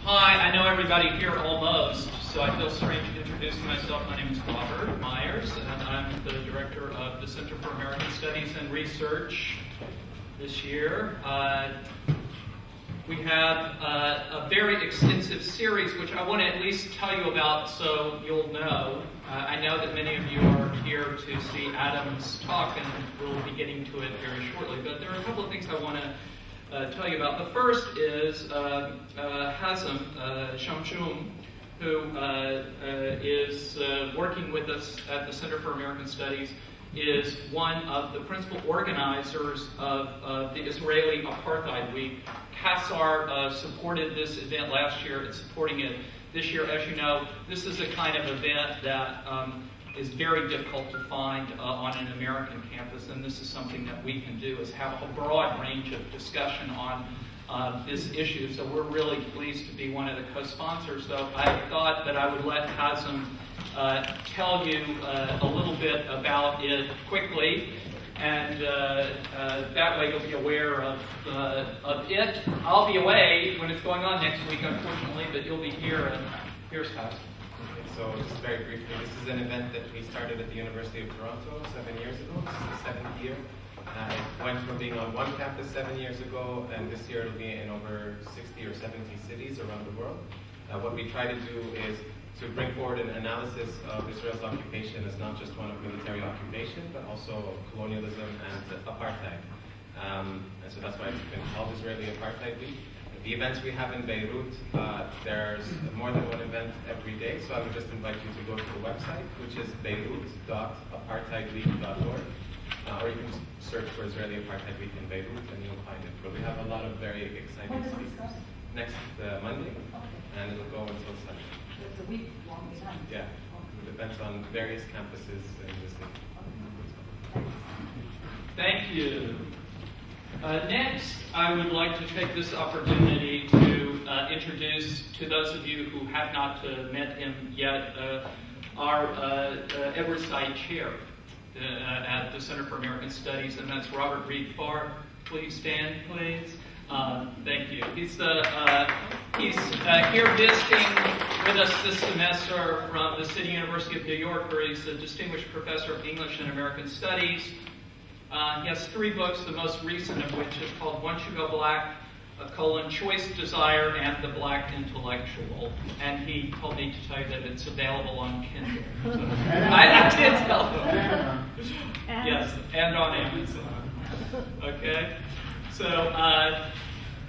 Hi, I know everybody here almost, so I feel strange introducing myself. My name is Robert Myers, and I'm the director of the Center for American Studies and Research this year. We have a very extensive series, which I want to at least tell you about so you'll know. I know that many of you are here to see Adam's talk, and we'll be getting to it very shortly, but there are a couple of things I want to tell you about. The first is Hazem Shamshum, who is working with us at the Center for American Studies, is one of the principal organizers of the Israeli Apartheid Week. CASAR supported this event last year. It's supporting it this year. As you know, this is a kind of event that is very difficult to find on an American campus, and this is something that we can do, is have a broad range of discussion on this issue. So we're really pleased to be one of the co-sponsors. So I thought that I would let Hazem tell you a little bit about it quickly, and that way you'll be aware of it. I'll be away when it's going on next week, unfortunately, but you'll be here, and here's Hazem. So just very briefly, this is an event that we started at the University of Toronto 7 years ago. This is the 7th year. It went from being on one campus 7 years ago, and this year it'll be in over 60 or 70 cities around the world. What we try to do is to bring forward an analysis of Israel's occupation as not just one of military occupation, but also of colonialism and apartheid. And so that's why it's been called Israeli Apartheid Week. The events we have in Beirut, there's more than one event every day, so I would just invite you to go to the website, which is beirut.apartheidweek.org, or you can search for Israeli Apartheid Week in Beirut and you'll find it. But we have a lot of very exciting speakers. Next Monday, and it'll go until Sunday. So it's a week-long event? Yeah, with events on various campuses in the city. Thank you. Next, I would like to take this opportunity to introduce to those of you who have not met him yet, our Edward Said Chair at the Center for American Studies, and that's Robert Reid Farr. Please stand, please. Thank you. He's here visiting with us this semester from the City University of New York, where he's a distinguished professor of English and American Studies. He has 3 books, the most recent of which is called Once You Go Black, Choice, Desire, and the Black Intellectual. And he told me to tell you that it's available on Kindle. So I did tell him. Yes, and on Amazon. Okay? So,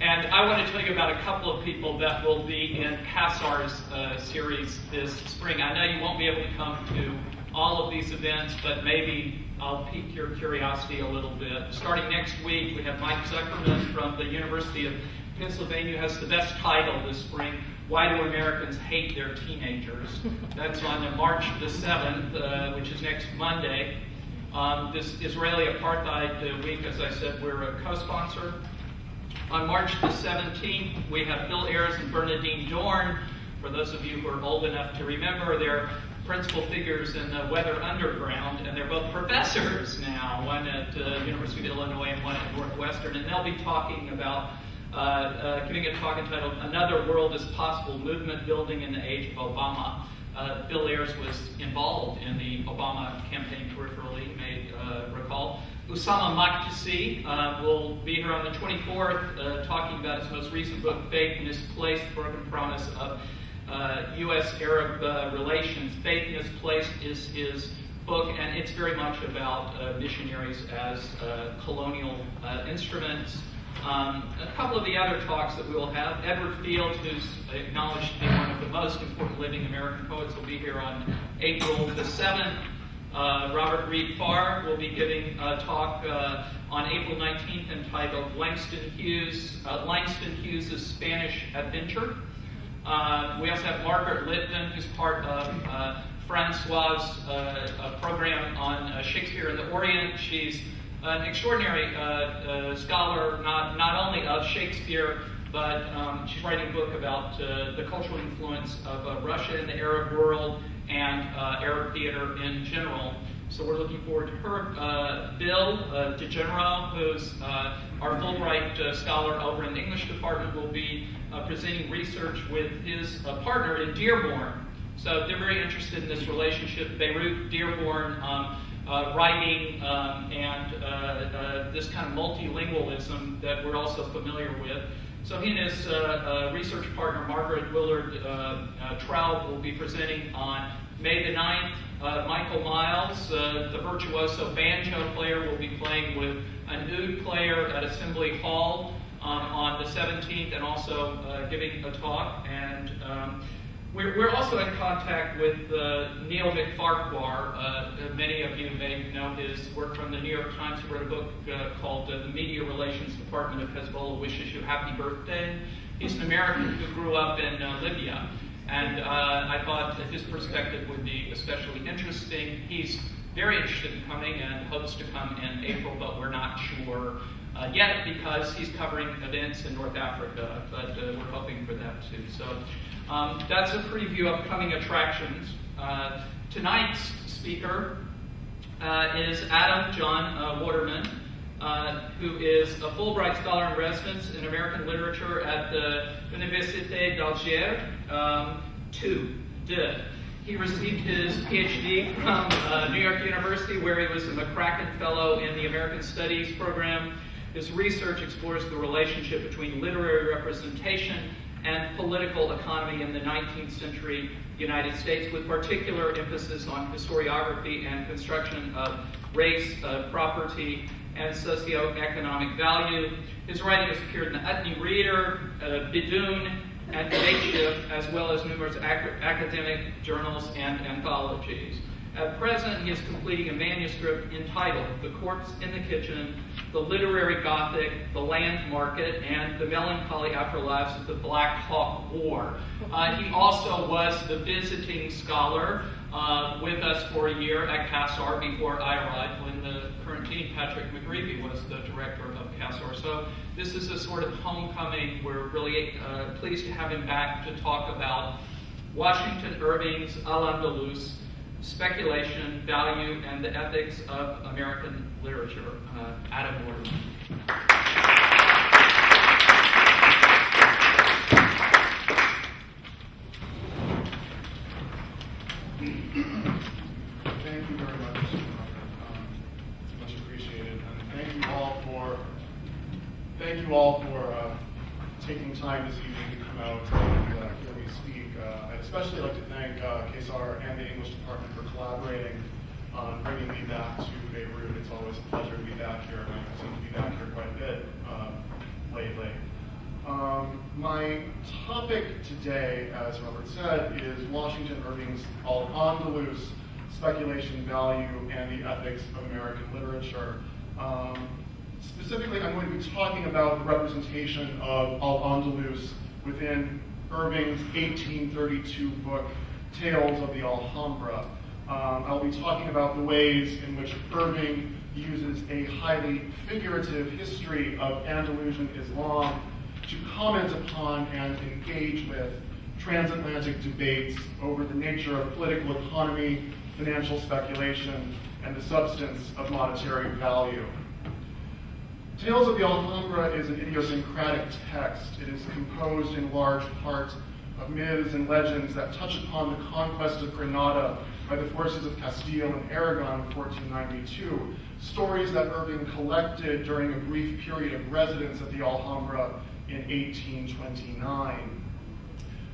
and I want to tell you about a couple of people that will be in CASAR's series this spring. I know you won't be able to come to all of these events, but maybe I'll pique your curiosity a little bit. Starting next week, we have Mike Zuckerman from the University of Pennsylvania, who has the best title this spring, Why Do Americans Hate Their Teenagers? That's on March the 7th, which is next Monday. This Israeli Apartheid Week, as I said, we're a co-sponsor. On March the 17th, we have Bill Ayers and Bernadine Dorn. For those of you who are old enough to remember, they're principal figures in the Weather Underground, and they're both professors now, one at the University of Illinois and one at Northwestern, and they'll be talking about, giving a talk entitled Another World is Possible, Movement Building in the Age of Obama. Bill Ayers was involved in the Obama campaign peripherally, you may recall. Usama Makdisi will be here on the 24th talking about his most recent book, Faith Misplaced, Broken Promise of U.S.-Arab relations. Faith Misplaced is his book, and it's very much about missionaries as colonial instruments. A couple of the other talks that we will have, Edward Fields, who's acknowledged to be one of the most important living American poets, will be here on April the 7th. Robert Reid Farr will be giving a talk on April 19th entitled Langston Hughes' Spanish Adventure. We also have Margaret Litvin, who's part of Francois' program on Shakespeare in the Orient. She's an extraordinary scholar, not only of Shakespeare, but she's writing a book about the cultural influence of Russia in the Arab world and Arab theater in general. So we're looking forward to her. Bill DeGenero, who's our Fulbright Scholar over in the English department, will be presenting research with his partner in Dearborn. So they're very interested in this relationship, Beirut, Dearborn, writing, and this kind of multilingualism that we're also familiar with. So he and his research partner, Margaret Willard Traub, will be presenting on May the 9th. Michael Miles, the virtuoso banjo player, will be playing with an oud player at Assembly Hall on the 17th, and also giving a talk. And we're also in contact with Neil McFarquhar. Many of you may know his work from the New York Times. He wrote a book called The Media Relations Department of Hezbollah Wishes You Happy Birthday. He's an American who grew up in Libya, and I thought that his perspective would be especially interesting. He's very interested in coming and hopes to come in April, but we're not sure yet because he's covering events in North Africa, but we're hoping for that too. So that's a preview of upcoming attractions. Tonight's speaker is Adam John Waterman, who is a Fulbright Scholar-in-Residence in American Literature at the Université d'Alger, He received his PhD from New York University, where he was a MacCracken Fellow in the American Studies program. His research explores the relationship between literary representation and political economy in the 19th century United States, with particular emphasis on historiography and construction of race, property, and socioeconomic value. His writing has appeared in the Utne Reader, Bidoun, and Makeshift, as well as numerous academic journals and anthologies. At present, he is completing a manuscript entitled The Corpse in the Kitchen, The Literary Gothic, The Land Market, and The Melancholy Afterlives of the Black Hawk War. He also was the visiting scholar with us for a year at CASAR before I arrived, when the current dean, Patrick McGreevy, was the director of CASAR. So this is a sort of homecoming. We're really pleased to have him back to talk about Washington Irving's Al-Andalus, Speculation, Value, and the Ethics of American Literature. Adam Waterman. Thank you very much. It's much appreciated. And thank you all for taking time this evening to come out and hear me speak. I'd especially like to thank CASAR and the English department for collaborating on bringing me back to Beirut. It's always a pleasure to be back here, and I seem to be back here quite a bit lately. My topic today, as Robert said, is Washington Irving's Al-Andalus, Speculation, Value, and the Ethics of American Literature. Specifically, I'm going to be talking about the representation of Al-Andalus within Irving's 1832 book, Tales of the Alhambra. I'll be talking about the ways in which Irving uses a highly figurative history of Andalusian Islam to comment upon and engage with transatlantic debates over the nature of political economy, financial speculation, and the substance of monetary value. Tales of the Alhambra is an idiosyncratic text. It is composed in large part of myths and legends that touch upon the conquest of Granada by the forces of Castile and Aragon in 1492, stories that Irving collected during a brief period of residence at the Alhambra in 1829.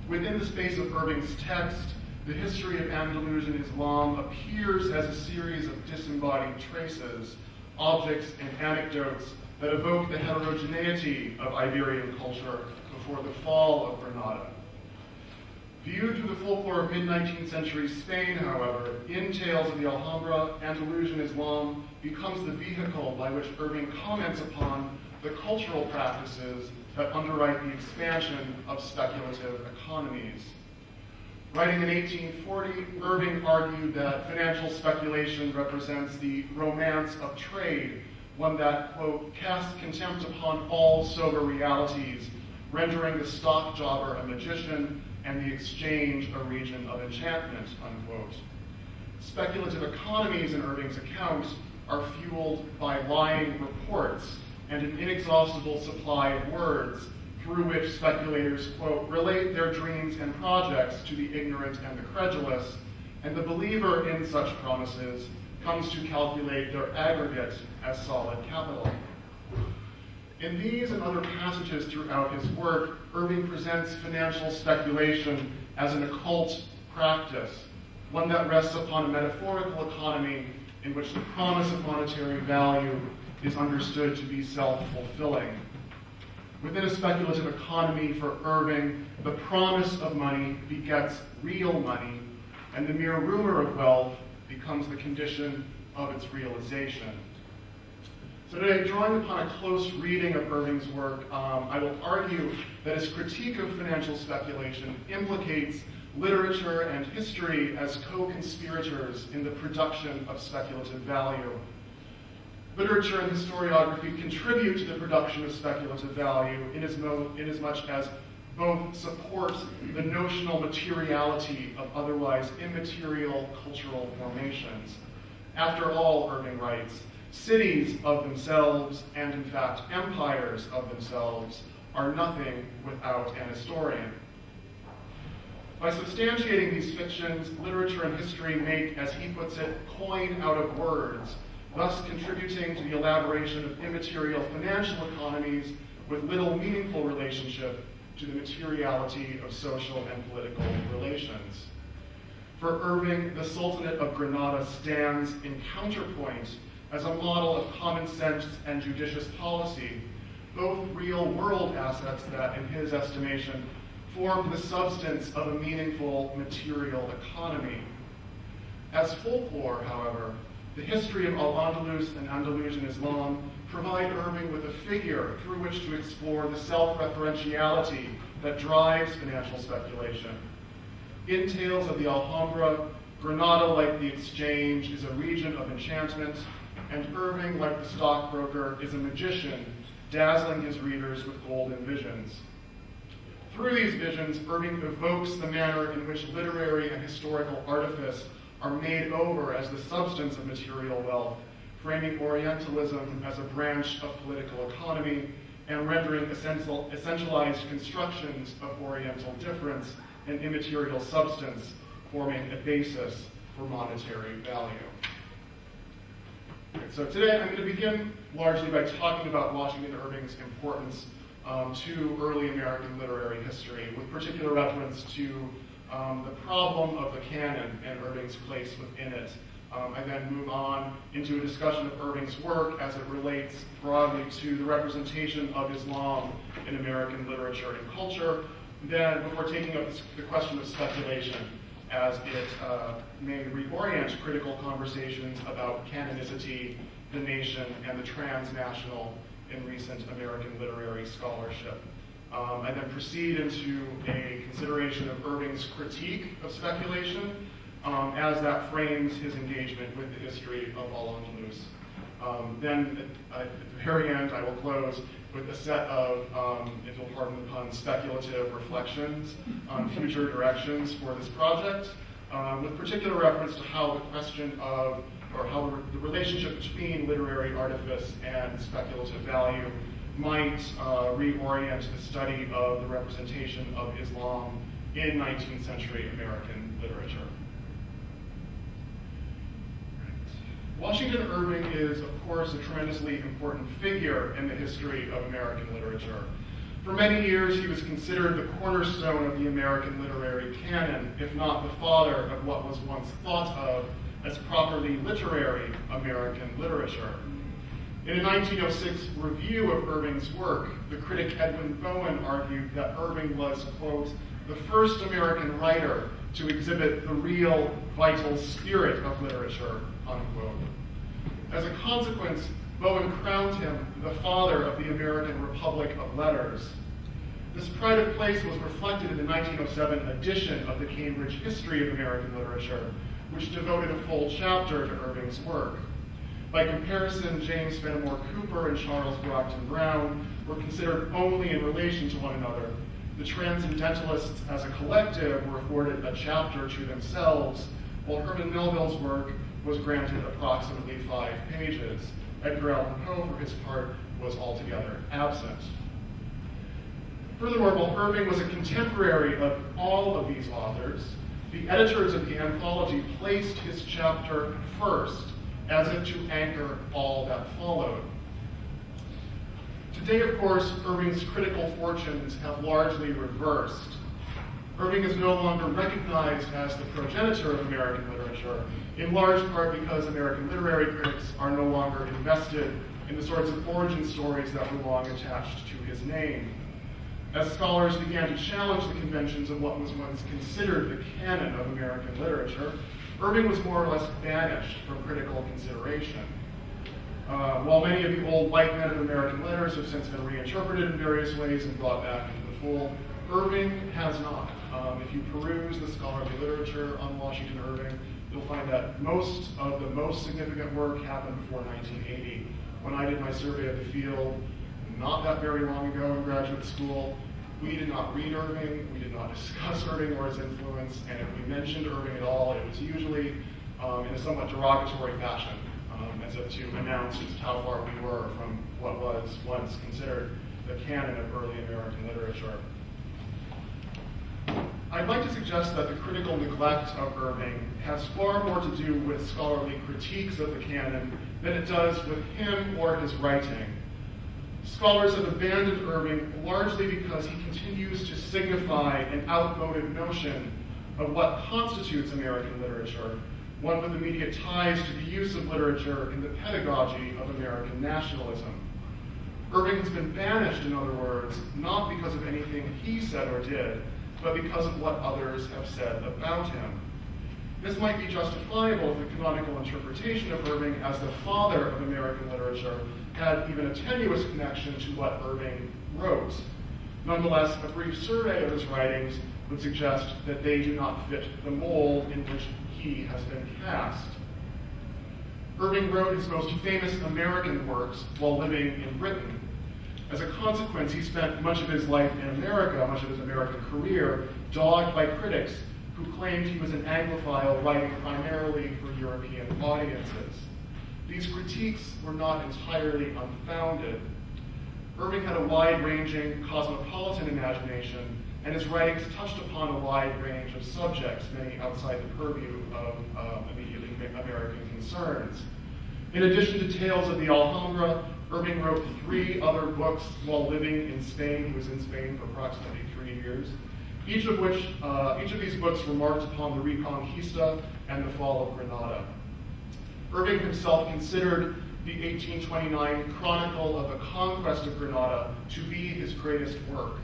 Within the space of Irving's text, the history of Andalusian Islam appears as a series of disembodied traces, objects, and anecdotes that evoke the heterogeneity of Iberian culture before the fall of Granada. Viewed through the folklore of mid-19th century Spain, however, in Tales of the Alhambra, Andalusian Islam becomes the vehicle by which Irving comments upon the cultural practices that underwrite the expansion of speculative economies. Writing in 1840, Irving argued that financial speculation represents the romance of trade, one that, quote, casts contempt upon all sober realities, rendering the stock jobber a magician and the exchange a region of enchantment, unquote. Speculative economies in Irving's account are fueled by lying reports and an inexhaustible supply of words through which speculators, quote, relate their dreams and projects to the ignorant and the credulous, and the believer in such promises comes to calculate their aggregate as solid capital. In these and other passages throughout his work, Irving presents financial speculation as an occult practice, one that rests upon a metaphorical economy in which the promise of monetary value is understood to be self-fulfilling. Within a speculative economy for Irving, the promise of money begets real money, and the mere rumor of wealth becomes the condition of its realization. So today, drawing upon a close reading of Irving's work, I will argue that his critique of financial speculation implicates literature and history as co-conspirators in the production of speculative value. Literature and historiography contribute to the production of speculative value inasmuch as both support the notional materiality of otherwise immaterial cultural formations. After all, Irving writes, cities of themselves, and in fact empires of themselves, are nothing without an historian. By substantiating these fictions, literature and history make, as he puts it, coin out of words, thus contributing to the elaboration of immaterial financial economies with little meaningful relationship to the materiality of social and political relations. For Irving, the Sultanate of Granada stands in counterpoint as a model of common sense and judicious policy, both real-world assets that, in his estimation, form the substance of a meaningful material economy. As folklore, however, the history of Al-Andalus and Andalusian Islam provide Irving with a figure through which to explore the self-referentiality that drives financial speculation. In Tales of the Alhambra, Granada, like the exchange, is a region of enchantment, and Irving, like the stockbroker, is a magician, dazzling his readers with golden visions. Through these visions, Irving evokes the manner in which literary and historical artifice are made over as the substance of material wealth, framing Orientalism as a branch of political economy and rendering essentialized constructions of Oriental difference and immaterial substance forming a basis for monetary value. So today I'm going to begin largely by talking about Washington Irving's importance to early American literary history, with particular reference to the problem of the canon and Irving's place within it. I then move on into a discussion of Irving's work as it relates broadly to the representation of Islam in American literature and culture, then before taking up the question of speculation as it may reorient critical conversations about canonicity, the nation, and the transnational in recent American literary scholarship. I then proceed into a consideration of Irving's critique of speculation as that frames his engagement with the history of Al-Andalus. Then at the very end, I will close with a set of, if you'll pardon the pun, speculative reflections on future directions for this project, with particular reference to how the question of, or how the relationship between literary artifice and speculative value might reorient the study of the representation of Islam in 19th century American literature. Washington Irving is, of course, a tremendously important figure in the history of American literature. For many years, he was considered the cornerstone of the American literary canon, if not the father of what was once thought of as properly literary American literature. In a 1906 review of Irving's work, the critic Edwin Bowen argued that Irving was, quote, the first American writer to exhibit the real, vital spirit of literature, unquote. As a consequence, Bowen crowned him the father of the American Republic of Letters. This pride of place was reflected in the 1907 edition of the Cambridge History of American Literature, which devoted a full chapter to Irving's work. By comparison, James Fenimore Cooper and Charles Brockton Brown were considered only in relation to one another. The Transcendentalists as a collective were afforded a chapter to themselves, while Herman Melville's work was granted approximately 5 pages. Edgar Allan Poe, for his part, was altogether absent. Furthermore, while Irving was a contemporary of all of these authors, the editors of the anthology placed his chapter first, as if to anchor all that followed. Today, of course, Irving's critical fortunes have largely reversed. Irving is no longer recognized as the progenitor of American literature, in large part because American literary critics are no longer invested in the sorts of origin stories that were long attached to his name. As scholars began to challenge the conventions of what was once considered the canon of American literature, Irving was more or less banished from critical consideration. While many of the old white men of American letters have since been reinterpreted in various ways and brought back into the fold, Irving has not. If you peruse the scholarly literature on Washington Irving, you'll find that most of the most significant work happened before 1980. When I did my survey of the field, not that very long ago in graduate school, we did not read Irving, we did not discuss Irving or his influence, and if we mentioned Irving at all, it was usually in a somewhat derogatory fashion, as if to announce just how far we were from what was once considered the canon of early American literature. I'd like to suggest that the critical neglect of Irving has far more to do with scholarly critiques of the canon than it does with him or his writing. Scholars have abandoned Irving largely because he continues to signify an outmoded notion of what constitutes American literature, one with immediate ties to the use of literature in the pedagogy of American nationalism. Irving has been banished, in other words, not because of anything he said or did, but because of what others have said about him. This might be justifiable if the canonical interpretation of Irving as the father of American literature had even a tenuous connection to what Irving wrote. Nonetheless, a brief survey of his writings would suggest that they do not fit the mold in which he has been cast. Irving wrote his most famous American works while living in Britain. As a consequence, he spent much of his life in America, much of his American career, dogged by critics who claimed he was an Anglophile writing primarily for European audiences. These critiques were not entirely unfounded. Irving had a wide-ranging cosmopolitan imagination, and his writings touched upon a wide range of subjects, many outside the purview of immediately American concerns. In addition to Tales of the Alhambra, Irving wrote 3 other books while living in Spain. He was in Spain for approximately 3 years. Each of these books remarked upon the Reconquista and the Fall of Granada. Irving himself considered the 1829 Chronicle of the Conquest of Granada to be his greatest work,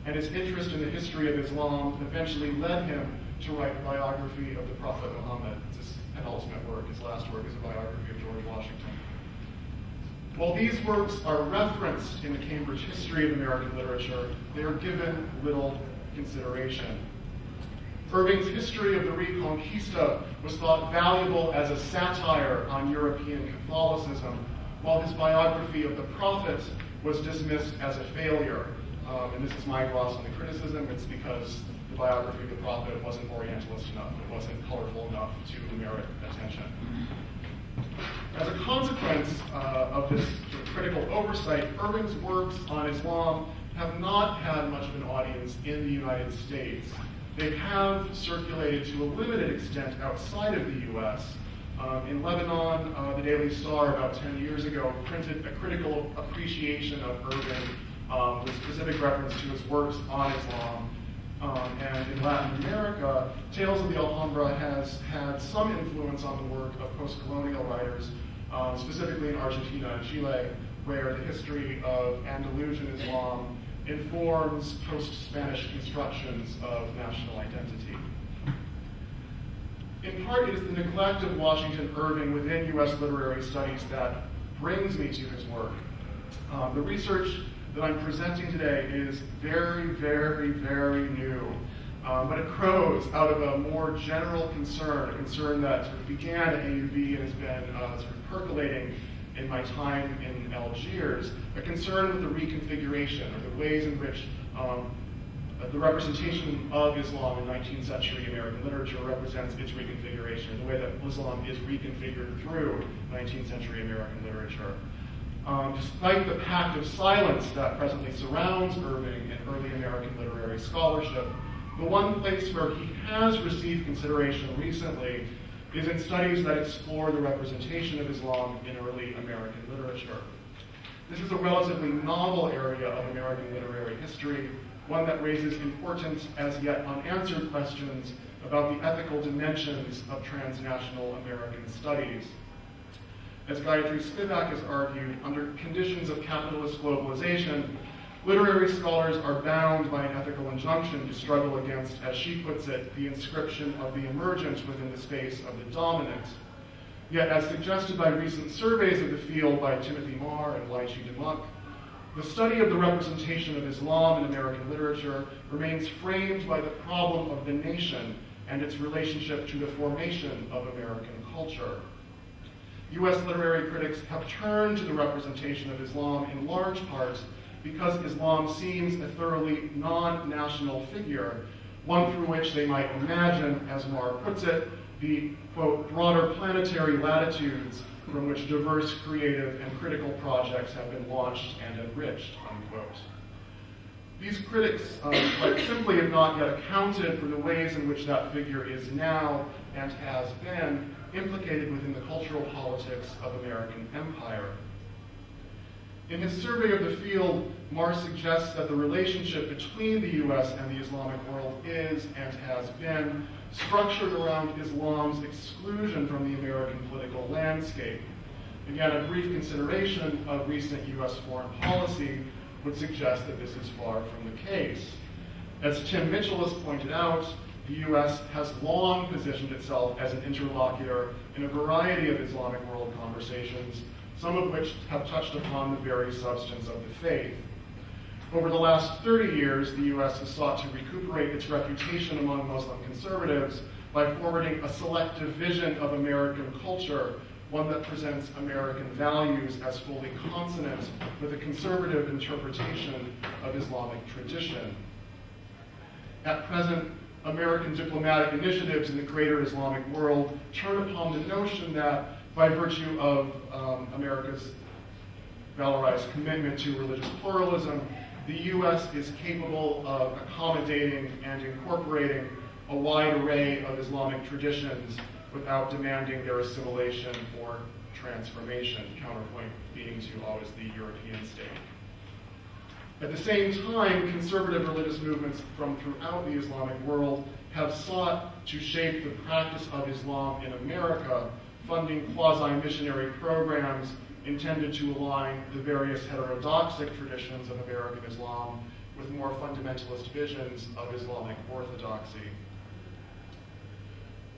and his interest in the history of Islam eventually led him to write a biography of the Prophet Muhammad. It's his penultimate work. His last work is a biography of George Washington. While these works are referenced in the Cambridge History of American Literature, they are given little consideration. Irving's history of the Reconquista was thought valuable as a satire on European Catholicism, while his biography of the Prophet was dismissed as a failure. And this is my gloss on the criticism. It's because the biography of the Prophet wasn't Orientalist enough. It wasn't colorful enough to merit attention. As a consequence of this sort of critical oversight, Irving's works on Islam have not had much of an audience in the United States. They have circulated to a limited extent outside of the US. In Lebanon, the Daily Star about 10 years ago printed a critical appreciation of Irving with specific reference to his works on Islam. And in Latin America, Tales of the Alhambra has had some influence on the work of post-colonial writers, specifically in Argentina and Chile, where the history of Andalusian Islam informs post-Spanish constructions of national identity. In part, it is the neglect of Washington Irving within U.S. literary studies that brings me to his work. The research that I'm presenting today is very, very, very new, but it grows out of a more general concern, a concern that sort of began at AUB and has been sort of percolating in my time in Algiers, a concern with the reconfiguration, or the ways in which the representation of Islam in 19th century American literature represents its reconfiguration, the way that Islam is reconfigured through 19th century American literature. Despite the pact of silence that presently surrounds Irving in early American literary scholarship, the one place where he has received consideration recently is in studies that explore the representation of Islam in early American literature. This is a relatively novel area of American literary history, one that raises important, as yet unanswered questions about the ethical dimensions of transnational American studies. As Gayatri Spivak has argued, under conditions of capitalist globalization, literary scholars are bound by an ethical injunction to struggle against, as she puts it, the inscription of the emergent within the space of the dominant. Yet, as suggested by recent surveys of the field by Timothy Marr and Lai Chi Demuck, the study of the representation of Islam in American literature remains framed by the problem of the nation and its relationship to the formation of American culture. U.S. literary critics have turned to the representation of Islam in large part because Islam seems a thoroughly non-national figure, one through which they might imagine, as Marr puts it, the, quote, broader planetary latitudes from which diverse creative and critical projects have been launched and enriched, unquote. These critics, quite simply, have not yet accounted for the ways in which that figure is now, and has been, implicated within the cultural politics of American empire. In his survey of the field, Marr suggests that the relationship between the U.S. and the Islamic world is, and has been, structured around Islam's exclusion from the American political landscape. Again, a brief consideration of recent U.S. foreign policy would suggest that this is far from the case. As Tim Mitchell has pointed out, the U.S. has long positioned itself as an interlocutor in a variety of Islamic world conversations, some of which have touched upon the very substance of the faith. Over the last 30 years, the U.S. has sought to recuperate its reputation among Muslim conservatives by forwarding a selective vision of American culture, one that presents American values as fully consonant with a conservative interpretation of Islamic tradition. At present, American diplomatic initiatives in the greater Islamic world turn upon the notion that, by virtue of America's valorized commitment to religious pluralism, the U.S. is capable of accommodating and incorporating a wide array of Islamic traditions without demanding their assimilation or transformation, counterpoint being to always the European state. At the same time, conservative religious movements from throughout the Islamic world have sought to shape the practice of Islam in America, funding quasi-missionary programs intended to align the various heterodoxic traditions of American Islam with more fundamentalist visions of Islamic orthodoxy.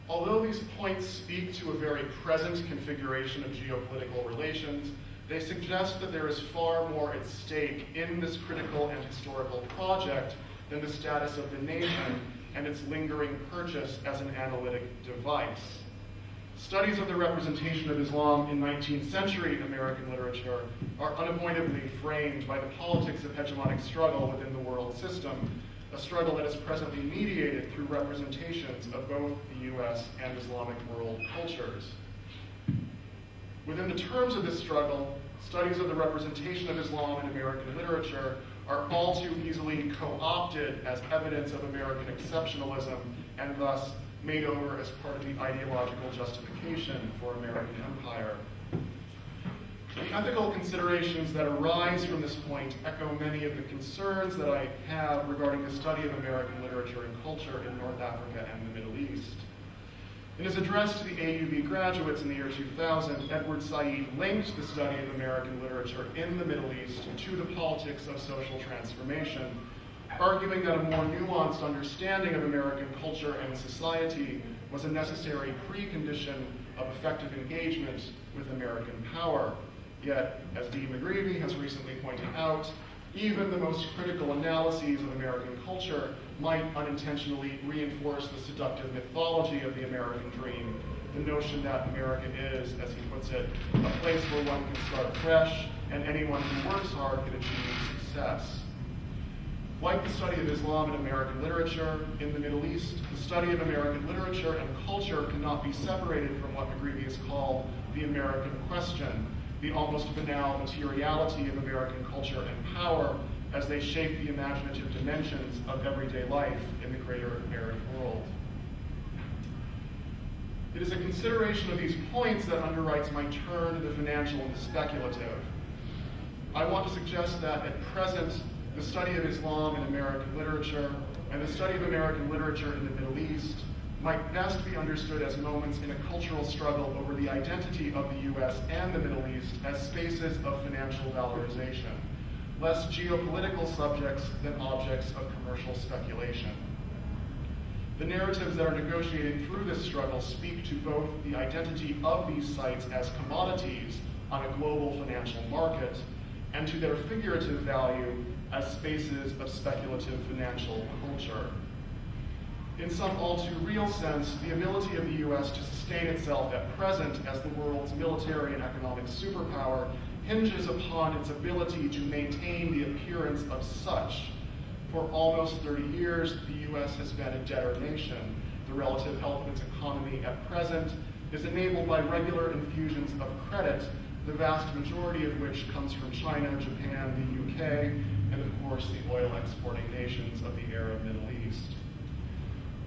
Although these points speak to a very present configuration of geopolitical relations, they suggest that there is far more at stake in this critical and historical project than the status of the nation and its lingering purchase as an analytic device. Studies of the representation of Islam in 19th century American literature are unavoidably framed by the politics of hegemonic struggle within the world system, a struggle that is presently mediated through representations of both the U.S. and Islamic world cultures. Within the terms of this struggle, studies of the representation of Islam in American literature are all too easily co-opted as evidence of American exceptionalism and thus made over as part of the ideological justification for American empire. The ethical considerations that arise from this point echo many of the concerns that I have regarding the study of American literature and culture in North Africa and the Middle East. In his address to the AUB graduates in the year 2000, Edward Said linked the study of American literature in the Middle East to the politics of social transformation, arguing that a more nuanced understanding of American culture and society was a necessary precondition of effective engagement with American power. Yet, as Dee McGreevy has recently pointed out, even the most critical analyses of American culture might unintentionally reinforce the seductive mythology of the American dream, the notion that America is, as he puts it, a place where one can start fresh and anyone who works hard can achieve success. Like the study of Islam and American literature in the Middle East, the study of American literature and culture cannot be separated from what McGreevy has called the American question, the almost banal materiality of American culture and power as they shape the imaginative dimensions of everyday life in the greater Arab world. It is a consideration of these points that underwrites my turn to the financial and the speculative. I want to suggest that at present, the study of Islam in American literature and the study of American literature in the Middle East might best be understood as moments in a cultural struggle over the identity of the US and the Middle East as spaces of financial valorization, less geopolitical subjects than objects of commercial speculation. The narratives that are negotiated through this struggle speak to both the identity of these sites as commodities on a global financial market and to their figurative value as spaces of speculative financial culture. In some all too real sense, the ability of the US to sustain itself at present as the world's military and economic superpower hinges upon its ability to maintain the appearance of such. For almost 30 years, the US has been a debtor nation. The relative health of its economy at present is enabled by regular infusions of credit, the vast majority of which comes from China, Japan, the UK, and of course the oil exporting nations of the Arab Middle East.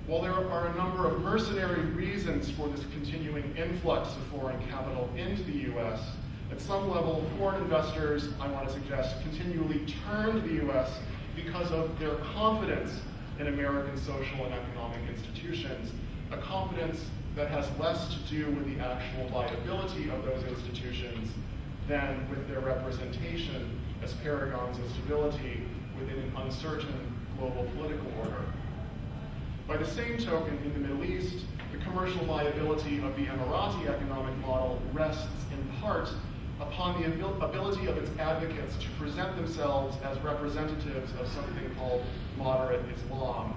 While there are a number of mercenary reasons for this continuing influx of foreign capital into the US, at some level, foreign investors, I want to suggest, continually turn to the US because of their confidence in American social and economic institutions, a confidence that has less to do with the actual viability of those institutions than with their representation as paragons of stability within an uncertain global political order. By the same token, in the Middle East, the commercial viability of the Emirati economic model rests in part upon the ability of its advocates to present themselves as representatives of something called moderate Islam.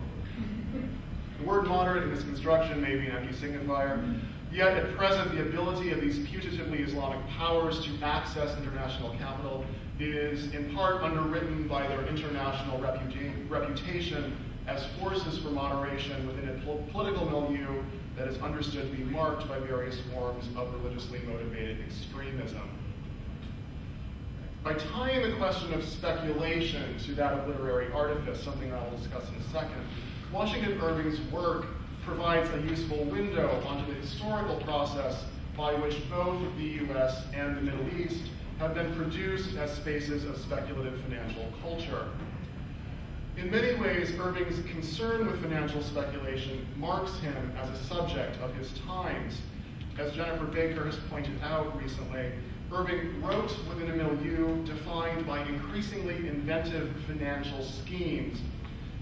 The word moderate in this construction may be an empty signifier, yet at present the ability of these putatively Islamic powers to access international capital is in part underwritten by their international reputation as forces for moderation within a political milieu that is understood to be marked by various forms of religiously motivated extremism. By tying the question of speculation to that of literary artifice, something I will discuss in a second, Washington Irving's work provides a useful window onto the historical process by which both the US and the Middle East have been produced as spaces of speculative financial culture. In many ways, Irving's concern with financial speculation marks him as a subject of his times. As Jennifer Baker has pointed out recently, Irving wrote within a milieu defined by increasingly inventive financial schemes.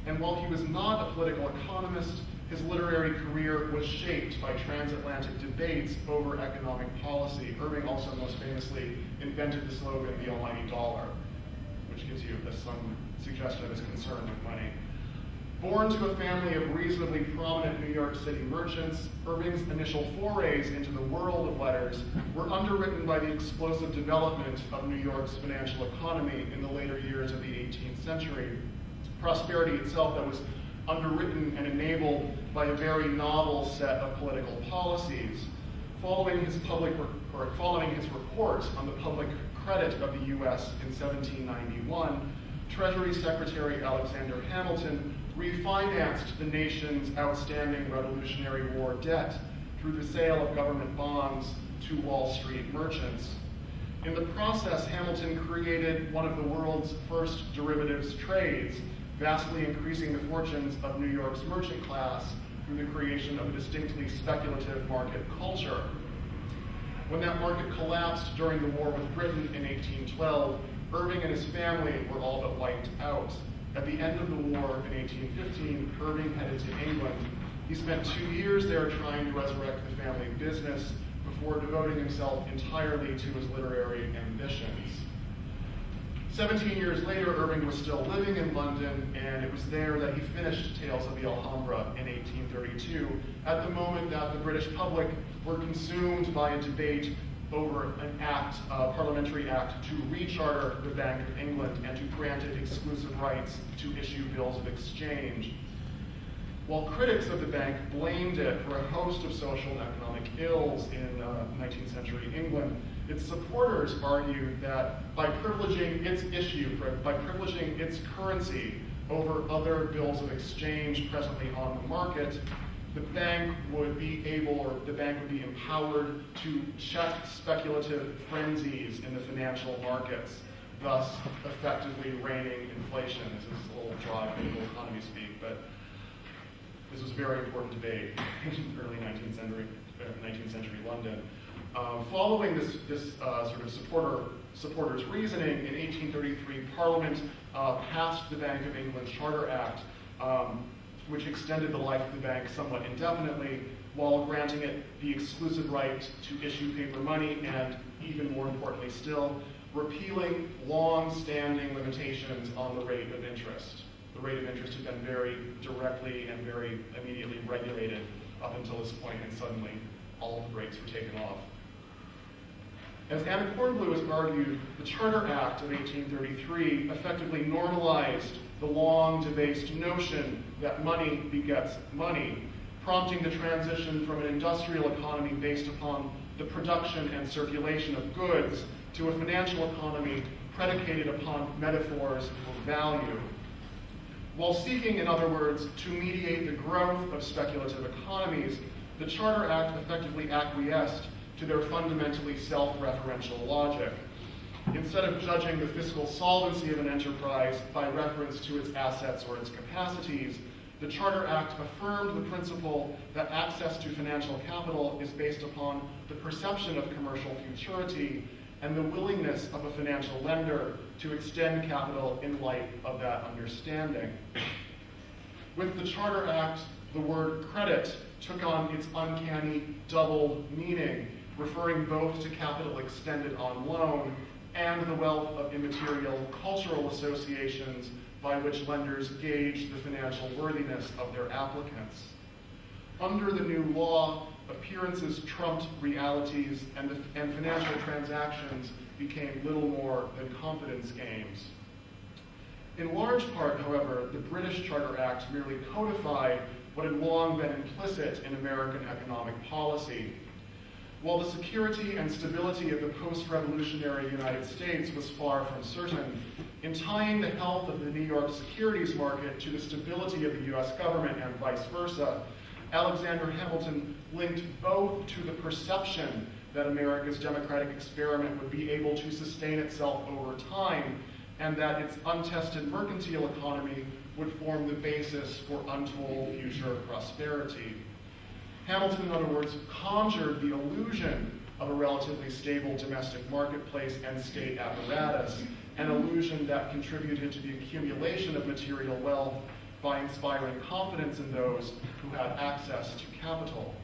And while he was not a political economist, his literary career was shaped by transatlantic debates over economic policy. Irving also most famously invented the slogan, "The Almighty Dollar," which gives you some suggestion of his concern with money. Born to a family of reasonably prominent New York City merchants, Irving's initial forays into the world of letters were underwritten by the explosive development of New York's financial economy in the later years of the 18th century. Prosperity itself that was underwritten and enabled by a very novel set of political policies. Following his report on the public credit of the US in 1791, Treasury Secretary Alexander Hamilton refinanced the nation's outstanding Revolutionary War debt through the sale of government bonds to Wall Street merchants. In the process, Hamilton created one of the world's first derivatives trades, vastly increasing the fortunes of New York's merchant class through the creation of a distinctly speculative market culture. When that market collapsed during the war with Britain in 1812, Irving and his family were all but wiped out. At the end of the war in 1815, Irving headed to England. He spent 2 years there trying to resurrect the family business before devoting himself entirely to his literary ambitions. 17 years later, Irving was still living in London, and it was there that he finished Tales of the Alhambra in 1832, at the moment that the British public were consumed by a debate over an parliamentary act to recharter the Bank of England and to grant it exclusive rights to issue bills of exchange. while critics of the bank blamed it for a host of social and economic ills in 19th century England, its supporters argued that by privileging its currency over other bills of exchange presently on the market, the bank would be empowered to check speculative frenzies in the financial markets, thus effectively reining inflation. This is a little dry political economy speak, but this was a very important debate in early 19th century London. Following this sort of supporters' reasoning, in 1833, Parliament passed the Bank of England Charter Act, which extended the life of the bank somewhat indefinitely, while granting it the exclusive right to issue paper money and, even more importantly still, repealing long-standing limitations on the rate of interest. The rate of interest had been very directly and very immediately regulated up until this point, and suddenly all of the rates were taken off. As Anna Kornblue has argued, the Charter Act of 1833 effectively normalized the long-debased notion that money begets money, prompting the transition from an industrial economy based upon the production and circulation of goods to a financial economy predicated upon metaphors for value. While seeking, in other words, to mediate the growth of speculative economies, the Charter Act effectively acquiesced to their fundamentally self-referential logic. Instead of judging the fiscal solvency of an enterprise by reference to its assets or its capacities, the Charter Act affirmed the principle that access to financial capital is based upon the perception of commercial futurity and the willingness of a financial lender to extend capital in light of that understanding. With the Charter Act, the word credit took on its uncanny double meaning, referring both to capital extended on loan and the wealth of immaterial cultural associations by which lenders gauge the financial worthiness of their applicants. Under the new law, appearances trumped realities, and financial transactions became little more than confidence games. In large part, however, the British Charter Act merely codified what had long been implicit in American economic policy. While the security and stability of the post-revolutionary United States was far from certain, in tying the health of the New York securities market to the stability of the US government and vice versa, Alexander Hamilton linked both to the perception that America's democratic experiment would be able to sustain itself over time, and that its untested mercantile economy would form the basis for untold future prosperity. Hamilton, in other words, conjured the illusion of a relatively stable domestic marketplace and state apparatus, an illusion that contributed to the accumulation of material wealth by inspiring confidence in those who had access to capital.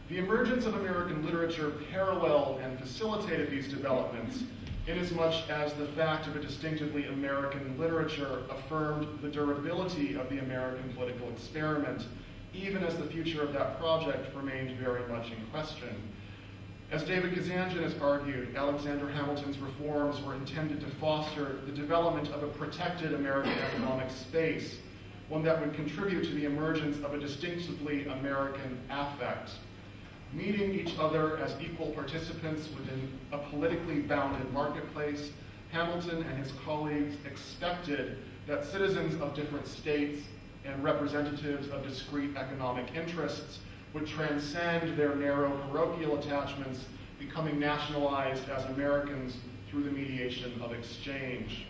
The emergence of American literature paralleled and facilitated these developments, inasmuch as the fact of a distinctively American literature affirmed the durability of the American political experiment, even as the future of that project remained very much in question. As David Kazanjian has argued, Alexander Hamilton's reforms were intended to foster the development of a protected American economic space, one that would contribute to the emergence of a distinctively American affect. Meeting each other as equal participants within a politically bounded marketplace, Hamilton and his colleagues expected that citizens of different states and representatives of discrete economic interests would transcend their narrow parochial attachments, becoming nationalized as Americans through the mediation of exchange.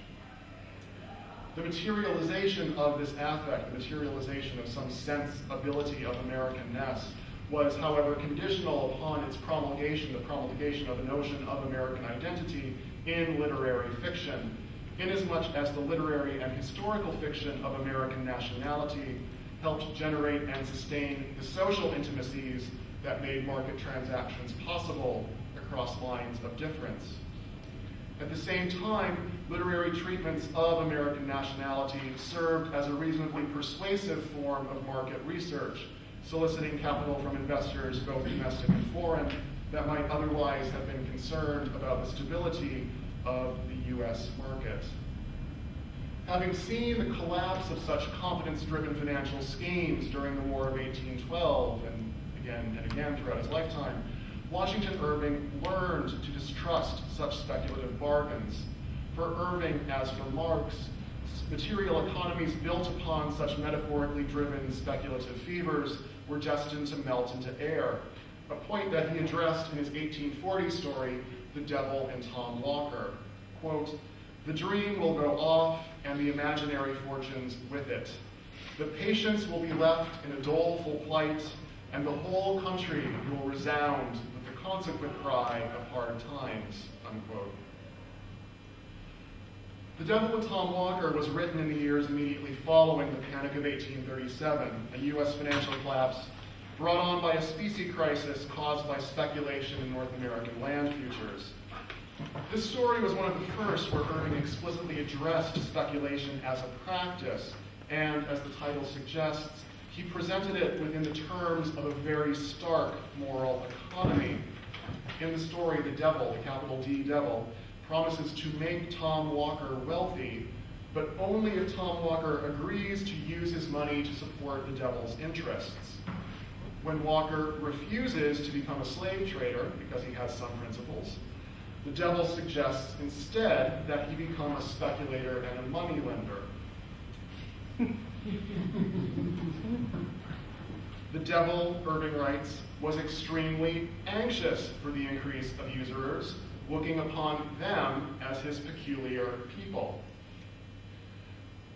The materialization of this affect, the materialization of some sensibility of Americanness, was, however, conditional upon its promulgation, the promulgation of a notion of American identity in literary fiction, inasmuch as the literary and historical fiction of American nationality helped generate and sustain the social intimacies that made market transactions possible across lines of difference. At the same time, literary treatments of American nationality served as a reasonably persuasive form of market research, soliciting capital from investors, both domestic and foreign, that might otherwise have been concerned about the stability of the US market. Having seen the collapse of such confidence-driven financial schemes during the War of 1812, and again throughout his lifetime, Washington Irving learned to distrust such speculative bargains. For Irving, as for Marx, material economies built upon such metaphorically driven speculative fevers were destined to melt into air, a point that he addressed in his 1840 story, The Devil and Tom Walker. Quote, "The dream will go off and the imaginary fortunes with it. The patients will be left in a doleful plight, and the whole country will resound with the consequent cry of hard times," unquote. The Devil and Tom Walker was written in the years immediately following the Panic of 1837, a U.S. financial collapse brought on by a specie crisis caused by speculation in North American land futures. This story was one of the first where Irving explicitly addressed speculation as a practice, and as the title suggests, he presented it within the terms of a very stark moral economy. In the story, the devil, the capital D devil, promises to make Tom Walker wealthy, but only if Tom Walker agrees to use his money to support the devil's interests. When Walker refuses to become a slave trader because he has some principles, the devil suggests instead that he become a speculator and a moneylender. The devil, Irving writes, was extremely anxious for the increase of usurers, looking upon them as his peculiar people.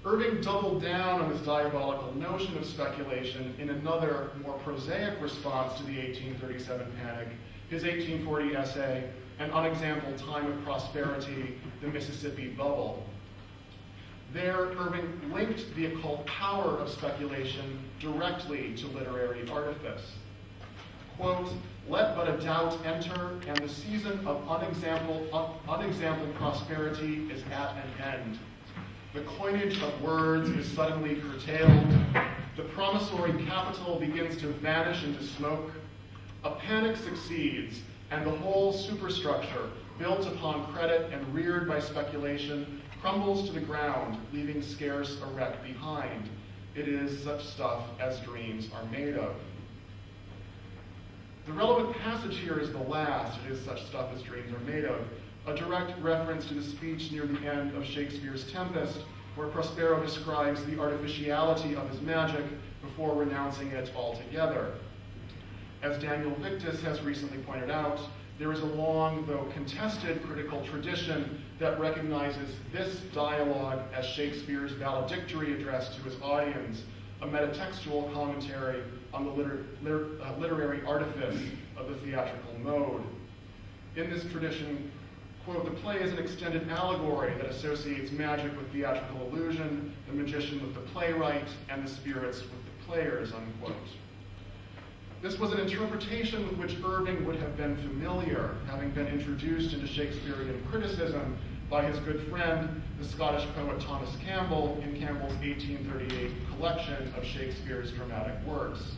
Irving doubled down on this diabolical notion of speculation in another, more prosaic response to the 1837 panic, his 1840 essay, An Unexampled Time of Prosperity, the Mississippi Bubble. There, Irving linked the occult power of speculation directly to literary artifice. Quote, "Let but a doubt enter, and the season of unexampled prosperity is at an end. The coinage of words is suddenly curtailed. The promissory capital begins to vanish into smoke. A panic succeeds, and the whole superstructure, built upon credit and reared by speculation, crumbles to the ground, leaving scarce a wreck behind. It is such stuff as dreams are made of." The relevant passage here is the last, "It is such stuff as dreams are made of," a direct reference to the speech near the end of Shakespeare's Tempest, where Prospero describes the artificiality of his magic before renouncing it altogether. As Daniel Victus has recently pointed out, there is a long, though contested, critical tradition that recognizes this dialogue as Shakespeare's valedictory address to his audience, a metatextual commentary on the literary artifice of the theatrical mode. In this tradition, quote, "The play is an extended allegory that associates magic with theatrical illusion, the magician with the playwright, and the spirits with the players," unquote. This was an interpretation with which Irving would have been familiar, having been introduced into Shakespearean criticism by his good friend, the Scottish poet Thomas Campbell, in Campbell's 1838 collection of Shakespeare's dramatic works.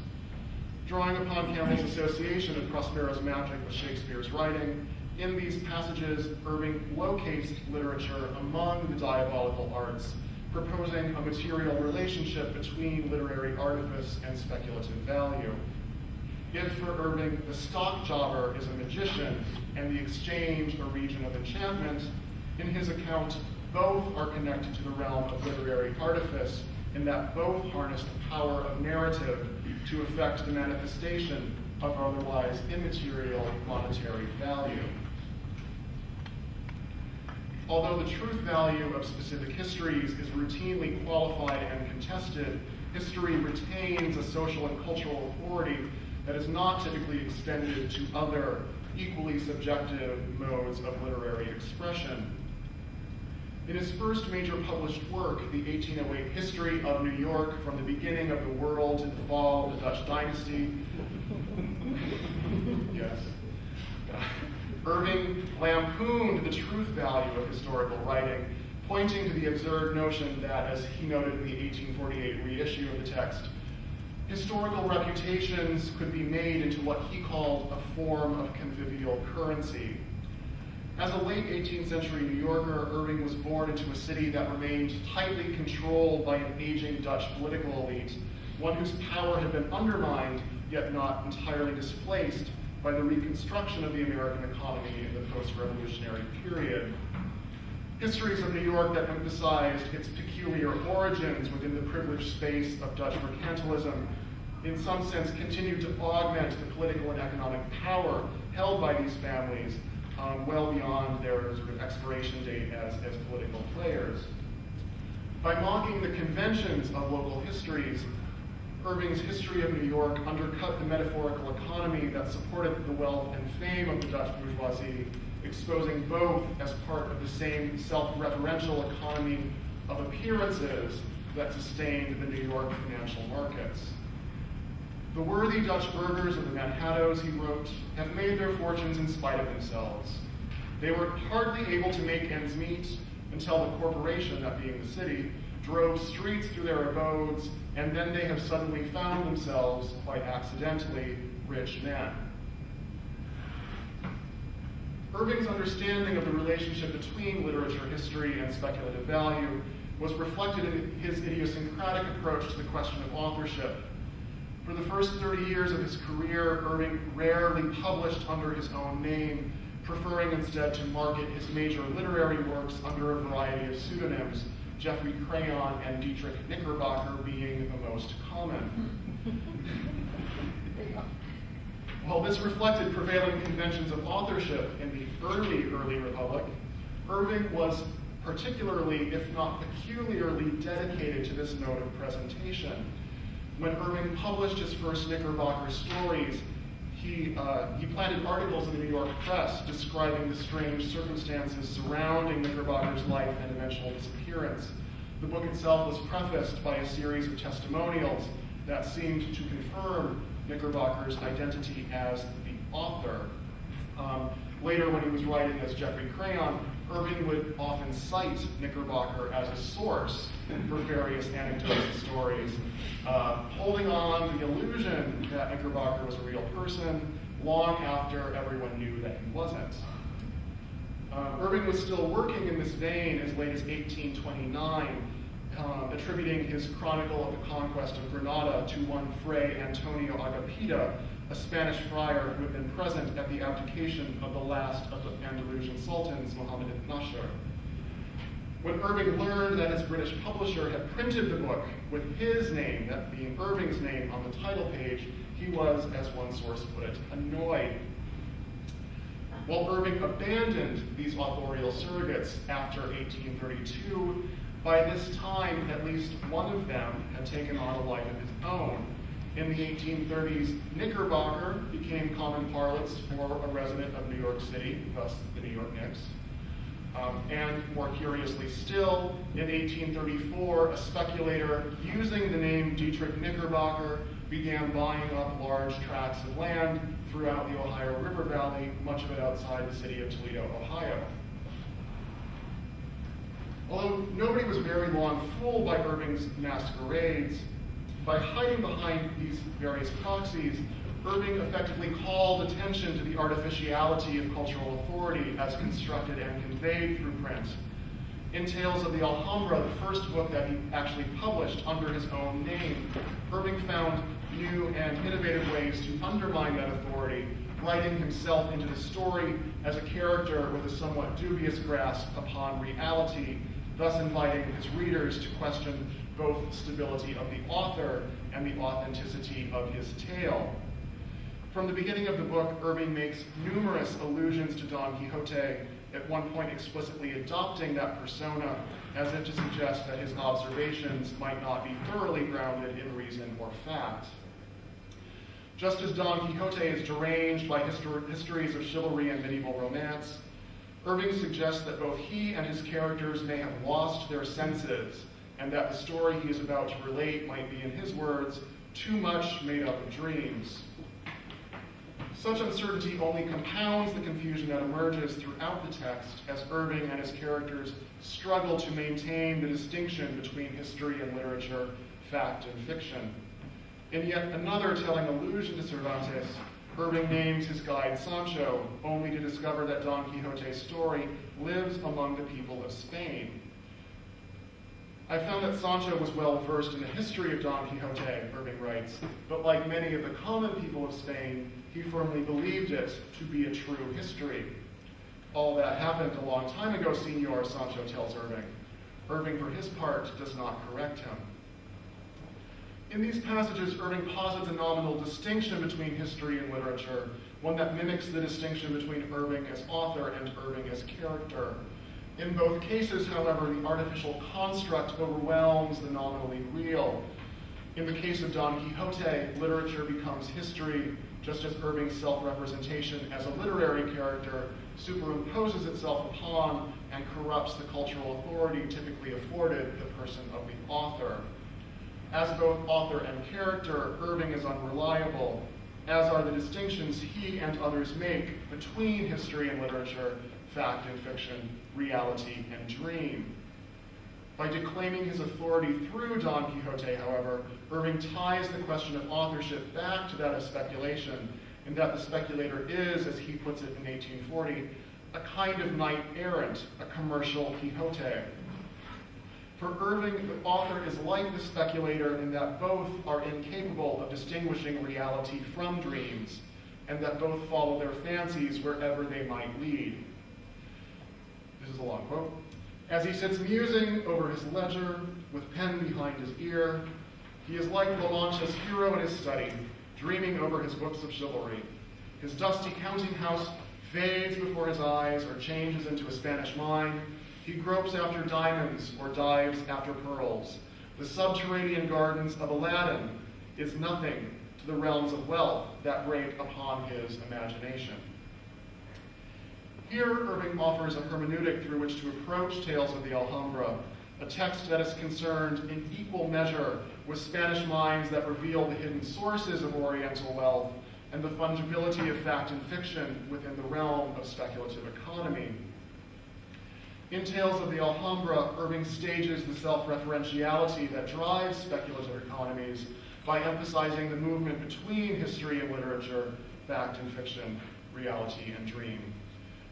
Drawing upon Campbell's association of Prospero's magic with Shakespeare's writing, in these passages, Irving locates literature among the diabolical arts, proposing a material relationship between literary artifice and speculative value. If for Irving, the stock jobber is a magician and the exchange a region of enchantment, in his account, both are connected to the realm of literary artifice in that both harness the power of narrative to effect the manifestation of otherwise immaterial monetary value. Although the truth value of specific histories is routinely qualified and contested, history retains a social and cultural authority that is not typically extended to other, equally subjective modes of literary expression. In his first major published work, the 1808 History of New York from the Beginning of the World to the Fall of the Dutch Dynasty, yes, Irving lampooned the truth value of historical writing, pointing to the absurd notion that, as he noted in the 1848 reissue of the text, historical reputations could be made into what he called a form of convivial currency. As a late 18th century New Yorker, Irving was born into a city that remained tightly controlled by an aging Dutch political elite, one whose power had been undermined, yet not entirely displaced, by the reconstruction of the American economy in the post-revolutionary period. Histories of New York that emphasized its peculiar origins within the privileged space of Dutch mercantilism, in some sense, continued to augment the political and economic power held by these families well beyond their sort of expiration date as political players. By mocking the conventions of local histories, Irving's history of New York undercut the metaphorical economy that supported the wealth and fame of the Dutch bourgeoisie, exposing both as part of the same self-referential economy of appearances that sustained the New York financial markets. The worthy Dutch burghers of the Manhattoes, he wrote, have made their fortunes in spite of themselves. They were hardly able to make ends meet until the corporation, that being the city, drove streets through their abodes, and then they have suddenly found themselves, quite accidentally, rich men. Irving's understanding of the relationship between literature, history, and speculative value was reflected in his idiosyncratic approach to the question of authorship. For the first 30 years of his career, Irving rarely published under his own name, preferring instead to market his major literary works under a variety of pseudonyms, Geoffrey Crayon and Dietrich Knickerbocker being the most common. While this reflected prevailing conventions of authorship in the early Republic, Irving was particularly, if not peculiarly, dedicated to this mode of presentation. When Irving published his first Knickerbocker stories, he planted articles in the New York press describing the strange circumstances surrounding Knickerbocker's life and eventual disappearance. The book itself was prefaced by a series of testimonials that seemed to confirm Knickerbocker's identity as the author. Later, when he was writing as Geoffrey Crayon, Irving would often cite Knickerbocker as a source for various anecdotes and stories, holding on the illusion that Knickerbocker was a real person long after everyone knew that he wasn't. Irving was still working in this vein as late as 1829, attributing his Chronicle of the Conquest of Granada to one Fray Antonio Agapida, a Spanish friar who had been present at the abdication of the last of the Andalusian sultans, Muhammad ibn Nasr. When Irving learned that his British publisher had printed the book with his name, that being Irving's name, on the title page, he was, as one source put it, annoyed. While Irving abandoned these authorial surrogates after 1832, by this time, at least one of them had taken on a life of his own. In the 1830s, Knickerbocker became common parlance for a resident of New York City, thus the New York Knicks. And more curiously still, in 1834, a speculator using the name Dietrich Knickerbocker began buying up large tracts of land throughout the Ohio River Valley, much of it outside the city of Toledo, Ohio. Although nobody was very long fooled by Irving's masquerades, by hiding behind these various proxies, Irving effectively called attention to the artificiality of cultural authority as constructed and conveyed through print. In Tales of the Alhambra, the first book that he actually published under his own name, Irving found new and innovative ways to undermine that authority, writing himself into the story as a character with a somewhat dubious grasp upon reality, thus inviting his readers to question both the stability of the author and the authenticity of his tale. From the beginning of the book, Irving makes numerous allusions to Don Quixote, at one point explicitly adopting that persona as if to suggest that his observations might not be thoroughly grounded in reason or fact. Just as Don Quixote is deranged by histories of chivalry and medieval romance, Irving suggests that both he and his characters may have lost their senses, and that the story he is about to relate might be, in his words, too much made up of dreams. Such uncertainty only compounds the confusion that emerges throughout the text as Irving and his characters struggle to maintain the distinction between history and literature, fact and fiction. In yet another telling allusion to Cervantes, Irving names his guide Sancho, only to discover that Don Quixote's story lives among the people of Spain. I found that Sancho was well versed in the history of Don Quixote, Irving writes, but like many of the common people of Spain, he firmly believed it to be a true history. All that happened a long time ago, Senor, Sancho tells Irving. Irving, for his part, does not correct him. In these passages, Irving posits a nominal distinction between history and literature, one that mimics the distinction between Irving as author and Irving as character. In both cases, however, the artificial construct overwhelms the nominally real. In the case of Don Quixote, literature becomes history, just as Irving's self-representation as a literary character superimposes itself upon and corrupts the cultural authority typically afforded the person of the author. As both author and character, Irving is unreliable, as are the distinctions he and others make between history and literature, fact and fiction, reality and dream. By declaiming his authority through Don Quixote, however, Irving ties the question of authorship back to that of speculation, in that the speculator is, as he puts it in 1840, a kind of knight-errant, a commercial Quixote. For Irving, the author is like the speculator in that both are incapable of distinguishing reality from dreams, and that both follow their fancies wherever they might lead. This is a long quote. As he sits musing over his ledger, with pen behind his ear, he is like La Mancha's hero in his study, dreaming over his books of chivalry. His dusty counting house fades before his eyes or changes into a Spanish mine. He gropes after diamonds or dives after pearls. The subterranean gardens of Aladdin is nothing to the realms of wealth that break upon his imagination. Here, Irving offers a hermeneutic through which to approach Tales of the Alhambra, a text that is concerned in equal measure with Spanish mines that reveal the hidden sources of Oriental wealth and the fungibility of fact and fiction within the realm of speculative economy. In Tales of the Alhambra, Irving stages the self-referentiality that drives speculative economies by emphasizing the movement between history and literature, fact and fiction, reality and dream.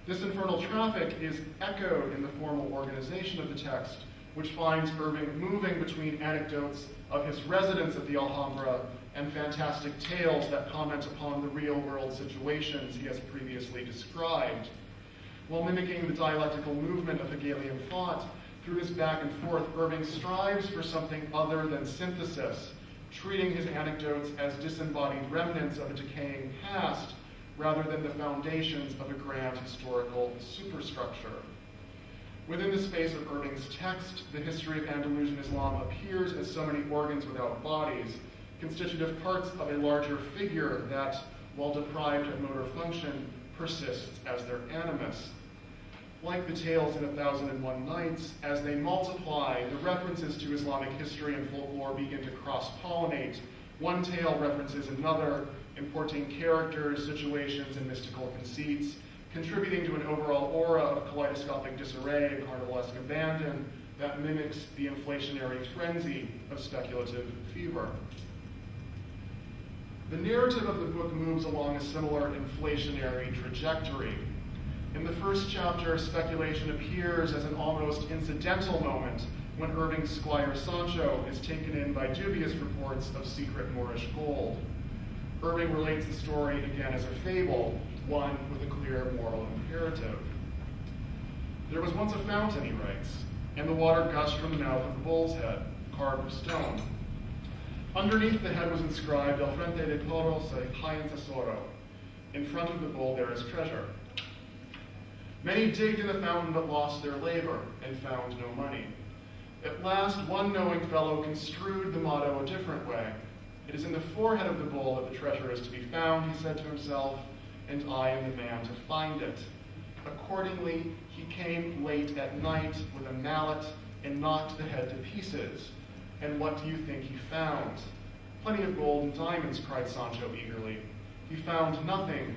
This infernal traffic is echoed in the formal organization of the text, which finds Irving moving between anecdotes of his residence at the Alhambra and fantastic tales that comment upon the real-world situations he has previously described. While mimicking the dialectical movement of Hegelian thought, through this back and forth, Irving strives for something other than synthesis, treating his anecdotes as disembodied remnants of a decaying past, rather than the foundations of a grand historical superstructure. Within the space of Irving's text, the history of Andalusian Islam appears as so many organs without bodies, constitutive parts of a larger figure that, while deprived of motor function, persists as their animus. Like the tales in 1001 Nights, as they multiply, the references to Islamic history and folklore begin to cross-pollinate. One tale references another, importing characters, situations, and mystical conceits, contributing to an overall aura of kaleidoscopic disarray and carnivalesque abandon that mimics the inflationary frenzy of speculative fever. The narrative of the book moves along a similar inflationary trajectory. In the first chapter, speculation appears as an almost incidental moment when Irving's squire Sancho is taken in by dubious reports of secret Moorish gold. Irving relates the story again as a fable, one with a clear moral imperative. There was once a fountain, he writes, and the water gushed from the mouth of the bull's head, carved of stone. Underneath the head was inscribed, "Al frente de toros hay un tesoro." In front of the bull there is treasure. Many digged in the fountain but lost their labor and found no money. At last, one knowing fellow construed the motto a different way. It is in the forehead of the bull that the treasure is to be found, he said to himself, and I am the man to find it. Accordingly, he came late at night with a mallet and knocked the head to pieces. And what do you think he found? Plenty of gold and diamonds, cried Sancho eagerly. He found nothing,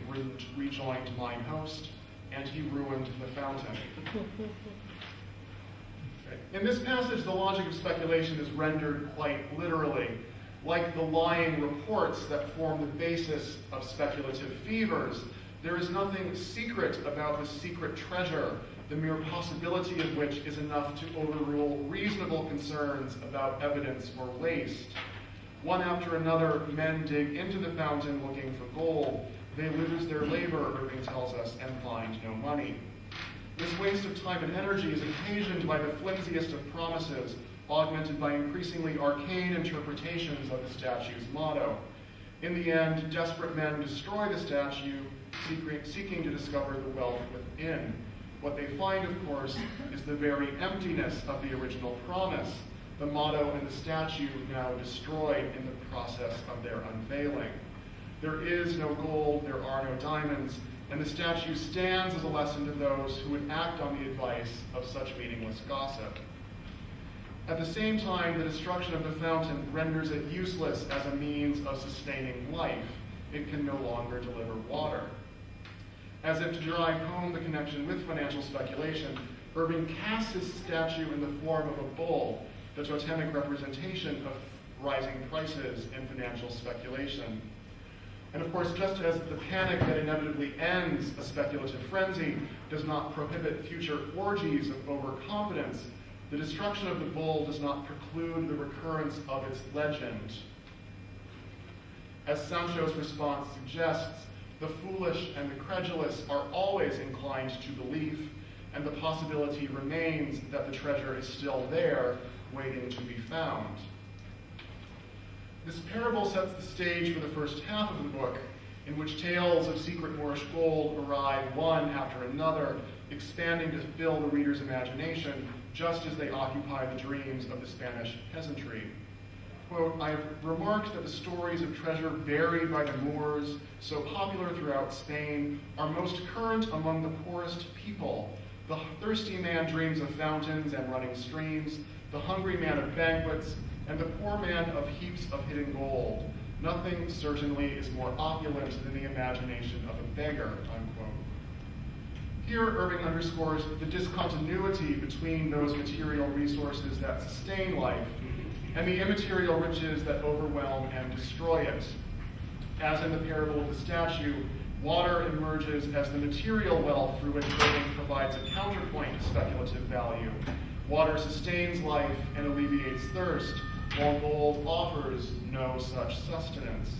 rejoined mine host, and he ruined the fountain. In this passage, the logic of speculation is rendered quite literally. Like the lying reports that form the basis of speculative fevers, there is nothing secret about the secret treasure, the mere possibility of which is enough to overrule reasonable concerns about evidence or waste. One after another, men dig into the fountain looking for gold. They lose their labor, Irving tells us, and find no money. This waste of time and energy is occasioned by the flimsiest of promises, augmented by increasingly arcane interpretations of the statue's motto. In the end, desperate men destroy the statue, seeking to discover the wealth within. What they find, of course, is the very emptiness of the original promise, the motto and the statue now destroyed in the process of their unveiling. There is no gold, there are no diamonds, and the statue stands as a lesson to those who would act on the advice of such meaningless gossip. At the same time, the destruction of the fountain renders it useless as a means of sustaining life. It can no longer deliver water. As if to drive home the connection with financial speculation, Irving casts his statue in the form of a bull, the totemic representation of rising prices and financial speculation. And of course, just as the panic that inevitably ends a speculative frenzy does not prohibit future orgies of overconfidence, the destruction of the bull does not preclude the recurrence of its legend. As Sancho's response suggests, the foolish and the credulous are always inclined to belief, and the possibility remains that the treasure is still there, waiting to be found. This parable sets the stage for the first half of the book, in which tales of secret Moorish gold arrive one after another, expanding to fill the reader's imagination, just as they occupy the dreams of the Spanish peasantry. Quote, "I have remarked that the stories of treasure buried by the Moors, so popular throughout Spain, are most current among the poorest people. The thirsty man dreams of fountains and running streams, the hungry man of banquets, and the poor man of heaps of hidden gold. Nothing, certainly, is more opulent than the imagination of a beggar," unquote. Here, Irving underscores the discontinuity between those material resources that sustain life and the immaterial riches that overwhelm and destroy it. As in the parable of the statue, water emerges as the material wealth through which Irving provides a counterpoint to speculative value. Water sustains life and alleviates thirst, while gold offers no such sustenance.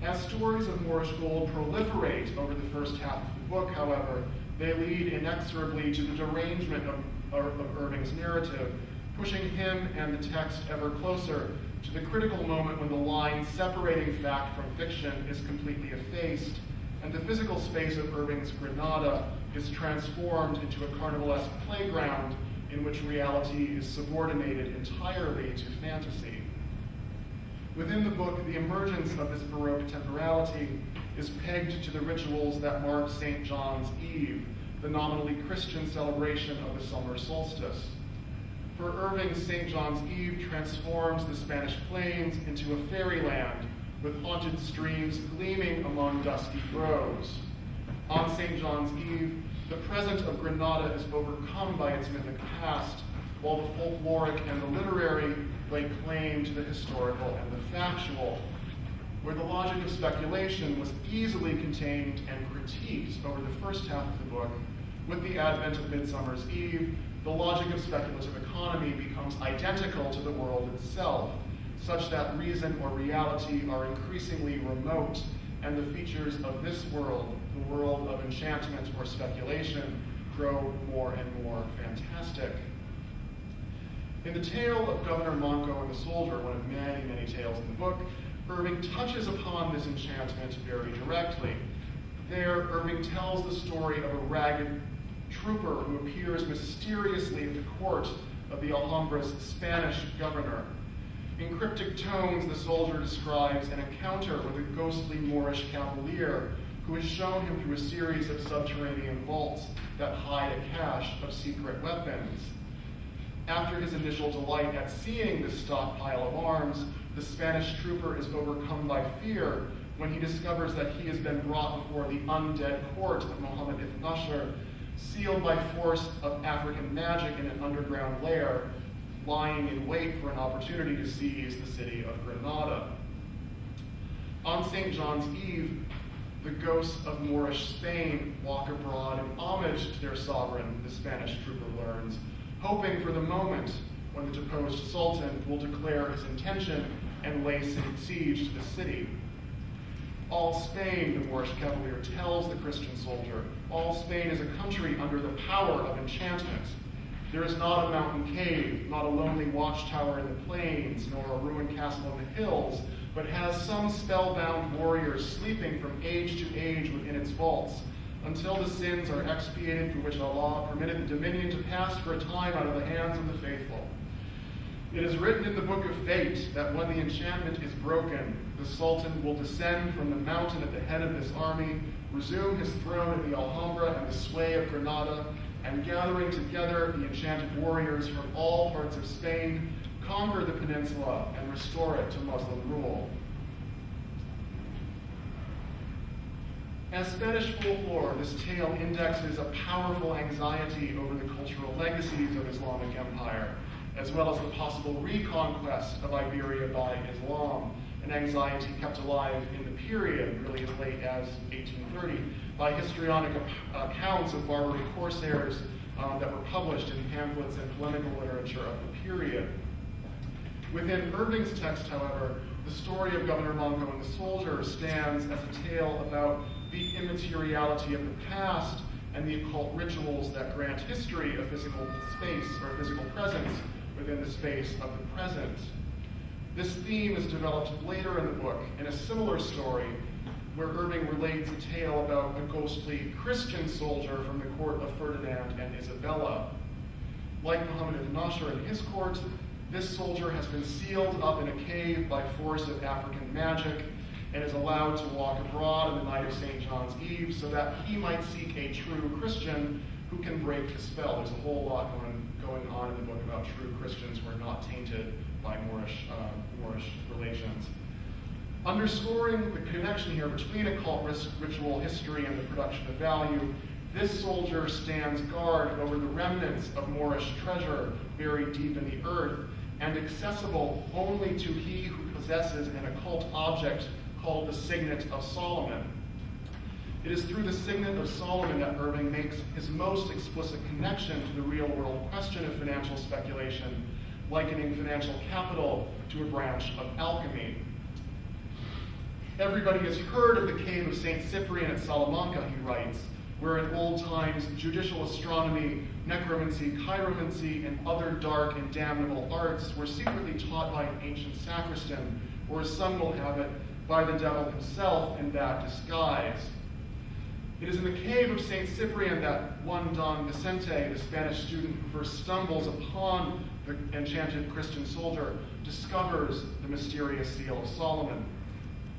As stories of Moorish gold proliferate over the first half of the book, however, they lead inexorably to the derangement of Irving's narrative, pushing him and the text ever closer to the critical moment when the line separating fact from fiction is completely effaced, and the physical space of Irving's Granada is transformed into a carnivalesque playground in which reality is subordinated entirely to fantasy. Within the book, the emergence of this Baroque temporality is pegged to the rituals that mark St. John's Eve, the nominally Christian celebration of the summer solstice. For Irving, St. John's Eve transforms the Spanish plains into a fairyland with haunted streams gleaming among dusky groves. On St. John's Eve, the present of Granada is overcome by its mythic past, while the folkloric and the literary lay claim to the historical and the factual. Where the logic of speculation was easily contained and critiqued over the first half of the book, with the advent of Midsummer's Eve, the logic of speculative economy becomes identical to the world itself, such that reason or reality are increasingly remote, and the features of this world, the world of enchantment or speculation, grow more and more fantastic. In the tale of Governor Manco and the Soldier, one of many, many tales in the book, Irving touches upon this enchantment very directly. There, Irving tells the story of a ragged trooper who appears mysteriously at the court of the Alhambra's Spanish governor. In cryptic tones, the soldier describes an encounter with a ghostly Moorish cavalier who has shown him through a series of subterranean vaults that hide a cache of secret weapons. After his initial delight at seeing this stockpile of arms, the Spanish trooper is overcome by fear when he discovers that he has been brought before the undead court of Muhammad ibn Nasr, sealed by force of African magic in an underground lair, lying in wait for an opportunity to seize the city of Granada. On St. John's Eve, the ghosts of Moorish Spain walk abroad in homage to their sovereign, the Spanish trooper learns, hoping for the moment when the deposed sultan will declare his intention and lay siege to the city. All Spain, the Moorish cavalier tells the Christian soldier, all Spain is a country under the power of enchantment. There is not a mountain cave, not a lonely watchtower in the plains, nor a ruined castle in the hills, but has some spellbound warriors sleeping from age to age within its vaults, until the sins are expiated for which Allah permitted the dominion to pass for a time out of the hands of the faithful. It is written in the book of fate that when the enchantment is broken, the Sultan will descend from the mountain at the head of this army, resume his throne at the Alhambra and the sway of Granada, and gathering together the enchanted warriors from all parts of Spain, conquer the peninsula and restore it to Muslim rule. As Spanish folklore, this tale indexes a powerful anxiety over the cultural legacies of Islamic empire, as well as the possible reconquest of Iberia by Islam, an anxiety kept alive in the period, really as late as 1830, by histrionic accounts of Barbary corsairs that were published in pamphlets and polemical literature of the period. Within Irving's text, however, the story of Governor Manco and the soldier stands as a tale about the immateriality of the past and the occult rituals that grant history a physical space or physical presence within the space of the present. This theme is developed later in the book in a similar story where Irving relates a tale about a ghostly Christian soldier from the court of Ferdinand and Isabella. Like Muhammad ibn Nasr in his court, this soldier has been sealed up in a cave by force of African magic and is allowed to walk abroad on the night of St. John's Eve so that he might seek a true Christian who can break the spell. There's a whole lot going on in the book about true Christians who are not tainted by Moorish relations. Underscoring the connection here between occult ritual history and the production of value, this soldier stands guard over the remnants of Moorish treasure buried deep in the earth and accessible only to he who possesses an occult object called the Signet of Solomon. It is through the Signet of Solomon that Irving makes his most explicit connection to the real-world question of financial speculation, likening financial capital to a branch of alchemy. Everybody has heard of the cave of St. Cyprian at Salamanca, he writes, where in old times judicial astronomy, necromancy, chiromancy, and other dark and damnable arts were secretly taught by an ancient sacristan, or as some will have it, by the devil himself in that disguise. It is in the cave of St. Cyprian that one Don Vicente, the Spanish student who first stumbles upon the enchanted Christian soldier, discovers the mysterious seal of Solomon.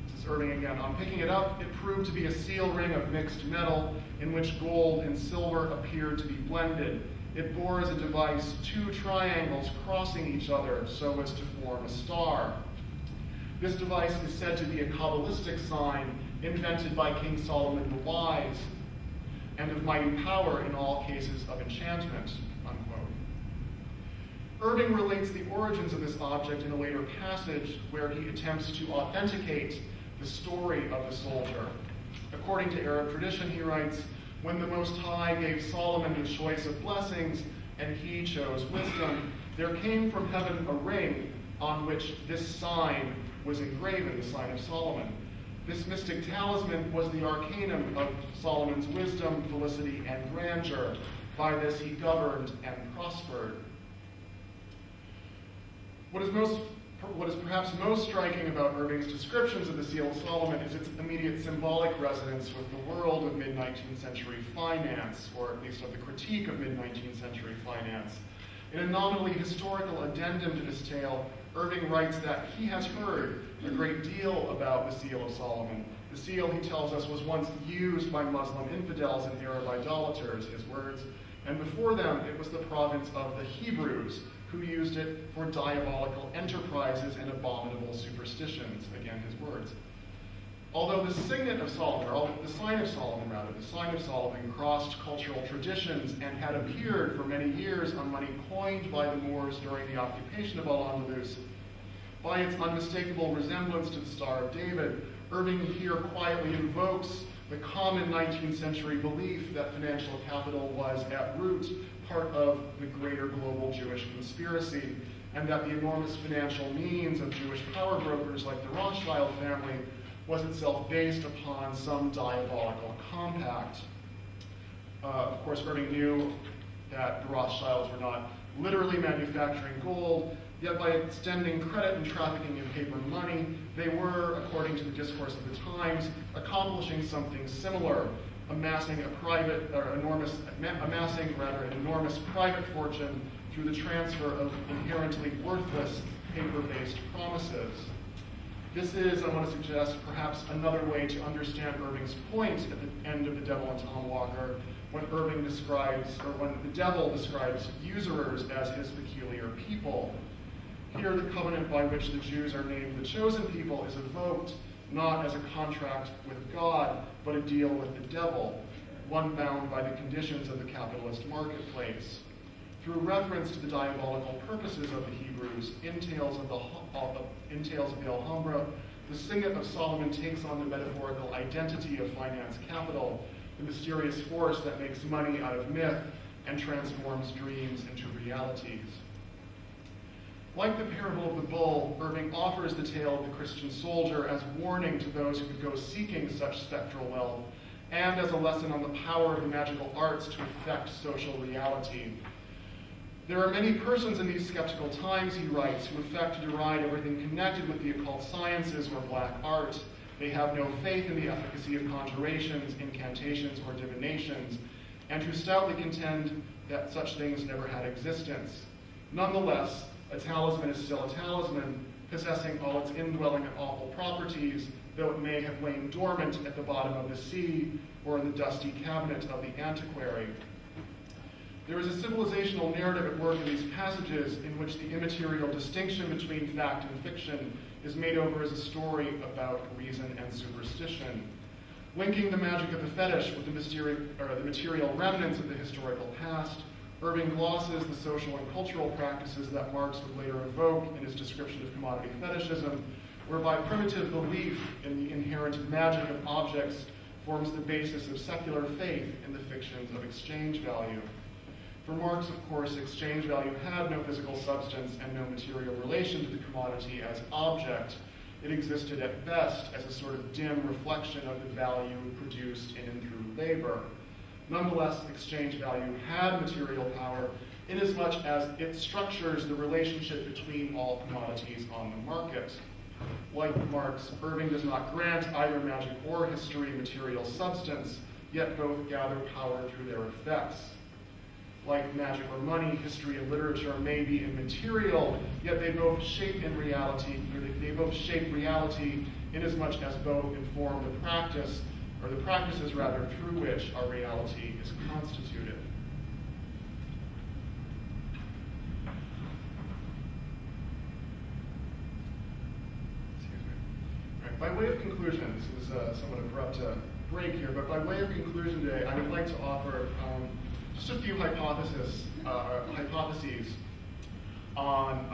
This is Irving again. On picking it up, it proved to be a seal ring of mixed metal in which gold and silver appeared to be blended. It bore as a device two triangles crossing each other so as to form a star. This device is said to be a Kabbalistic sign invented by King Solomon the Wise, and of mighty power in all cases of enchantment, unquote. Irving relates the origins of this object in a later passage where he attempts to authenticate the story of the soldier. According to Arab tradition, he writes, when the Most High gave Solomon the choice of blessings, and he chose wisdom, there came from heaven a ring on which this sign was engraven, the sign of Solomon. This mystic talisman was the arcanum of Solomon's wisdom, felicity, and grandeur. By this he governed and prospered. What is perhaps most striking about Irving's descriptions of the Seal of Solomon is its immediate symbolic resonance with the world of mid-19th century finance, or at least of the critique of mid-19th century finance. In a nominally historical addendum to this tale, Irving writes that he has heard a great deal about the Seal of Solomon. The seal, he tells us, was once used by Muslim infidels and Arab idolaters, his words, and before them it was the province of the Hebrews, who used it for diabolical enterprises and abominable superstitions, again his words. Although the signet of Solomon, or the sign of Solomon rather, the sign of Solomon crossed cultural traditions and had appeared for many years on money coined by the Moors during the occupation of Al-Andalus, by its unmistakable resemblance to the Star of David, Irving here quietly invokes the common 19th century belief that financial capital was at root part of the greater global Jewish conspiracy, and that the enormous financial means of Jewish power brokers like the Rothschild family was itself based upon some diabolical compact. Of course, Irving knew that the Rothschilds were not literally manufacturing gold, yet by extending credit and trafficking in paper money, they were, according to the discourse of the times, accomplishing something similar, amassing an enormous private fortune through the transfer of inherently worthless paper-based promises. This is, I want to suggest, perhaps another way to understand Irving's point at the end of The Devil and Tom Walker, when Irving describes, or when the devil describes usurers as his peculiar people. Here, the covenant by which the Jews are named the chosen people is evoked not as a contract with God, but a deal with the devil, one bound by the conditions of the capitalist marketplace. Through reference to the diabolical purposes of the Hebrews, in Tales of the Alhambra, the signet of Solomon takes on the metaphorical identity of finance capital, the mysterious force that makes money out of myth and transforms dreams into realities. Like the parable of the bull, Irving offers the tale of the Christian soldier as warning to those who would go seeking such spectral wealth, and as a lesson on the power of the magical arts to affect social reality. There are many persons in these skeptical times, he writes, who affect to deride everything connected with the occult sciences or black art. They have no faith in the efficacy of conjurations, incantations, or divinations, and who stoutly contend that such things never had existence. Nonetheless, a talisman is still a talisman, possessing all its indwelling and awful properties, though it may have lain dormant at the bottom of the sea or in the dusty cabinet of the antiquary. There is a civilizational narrative at work in these passages in which the immaterial distinction between fact and fiction is made over as a story about reason and superstition. Linking the magic of the fetish with the material remnants of the historical past, Irving glosses the social and cultural practices that Marx would later evoke in his description of commodity fetishism, whereby primitive belief in the inherent magic of objects forms the basis of secular faith in the fictions of exchange value. For Marx, of course, exchange value had no physical substance and no material relation to the commodity as object. It existed at best as a sort of dim reflection of the value produced in and through labor. Nonetheless, exchange value had material power inasmuch as it structures the relationship between all commodities on the market. Like Marx, Irving does not grant either magic or history material substance, yet both gather power through their effects. Like magic or money, history and literature may be immaterial, yet they both shape reality inasmuch as both inform the practice, or the practices rather, through which our reality is constituted. Right, by way of conclusion, this is a somewhat abrupt break here, but by way of conclusion today, I would like to offer just a few hypotheses on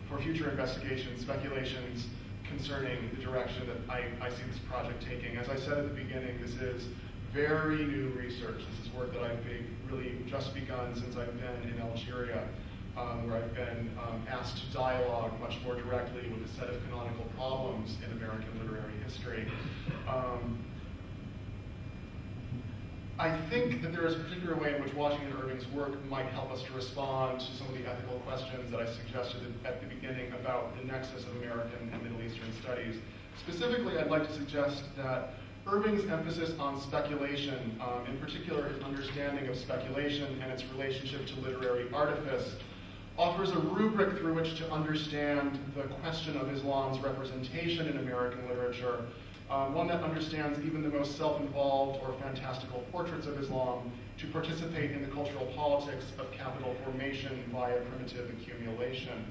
for future investigations, speculations concerning the direction that I see this project taking. As I said at the beginning, this is very new research. This is work that I've really just begun since I've been in Algeria, where I've been asked to dialogue much more directly with a set of canonical problems in American literary history. I think that there is a particular way in which Washington Irving's work might help us to respond to some of the ethical questions that I suggested at the beginning about the nexus of American and Middle Eastern studies. Specifically, I'd like to suggest that Irving's emphasis on speculation, in particular his understanding of speculation and its relationship to literary artifice, offers a rubric through which to understand the question of Islam's representation in American literature, one that understands even the most self-involved or fantastical portraits of Islam to participate in the cultural politics of capital formation via primitive accumulation.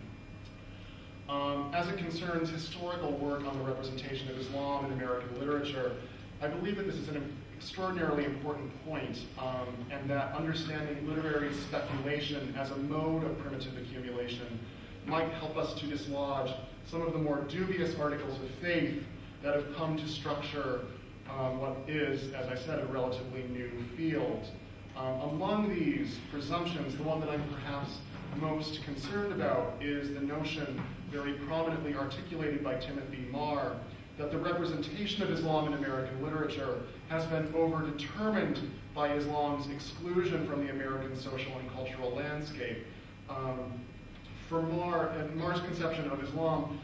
As it concerns historical work on the representation of Islam in American literature, I believe that this is an extraordinarily important point, and that understanding literary speculation as a mode of primitive accumulation might help us to dislodge some of the more dubious articles of faith that have come to structure what is, as I said, a relatively new field. Among these presumptions, the one that I'm perhaps most concerned about is the notion, very prominently articulated by Timothy Marr, that the representation of Islam in American literature has been overdetermined by Islam's exclusion from the American social and cultural landscape. For Marr, Marr's conception of Islam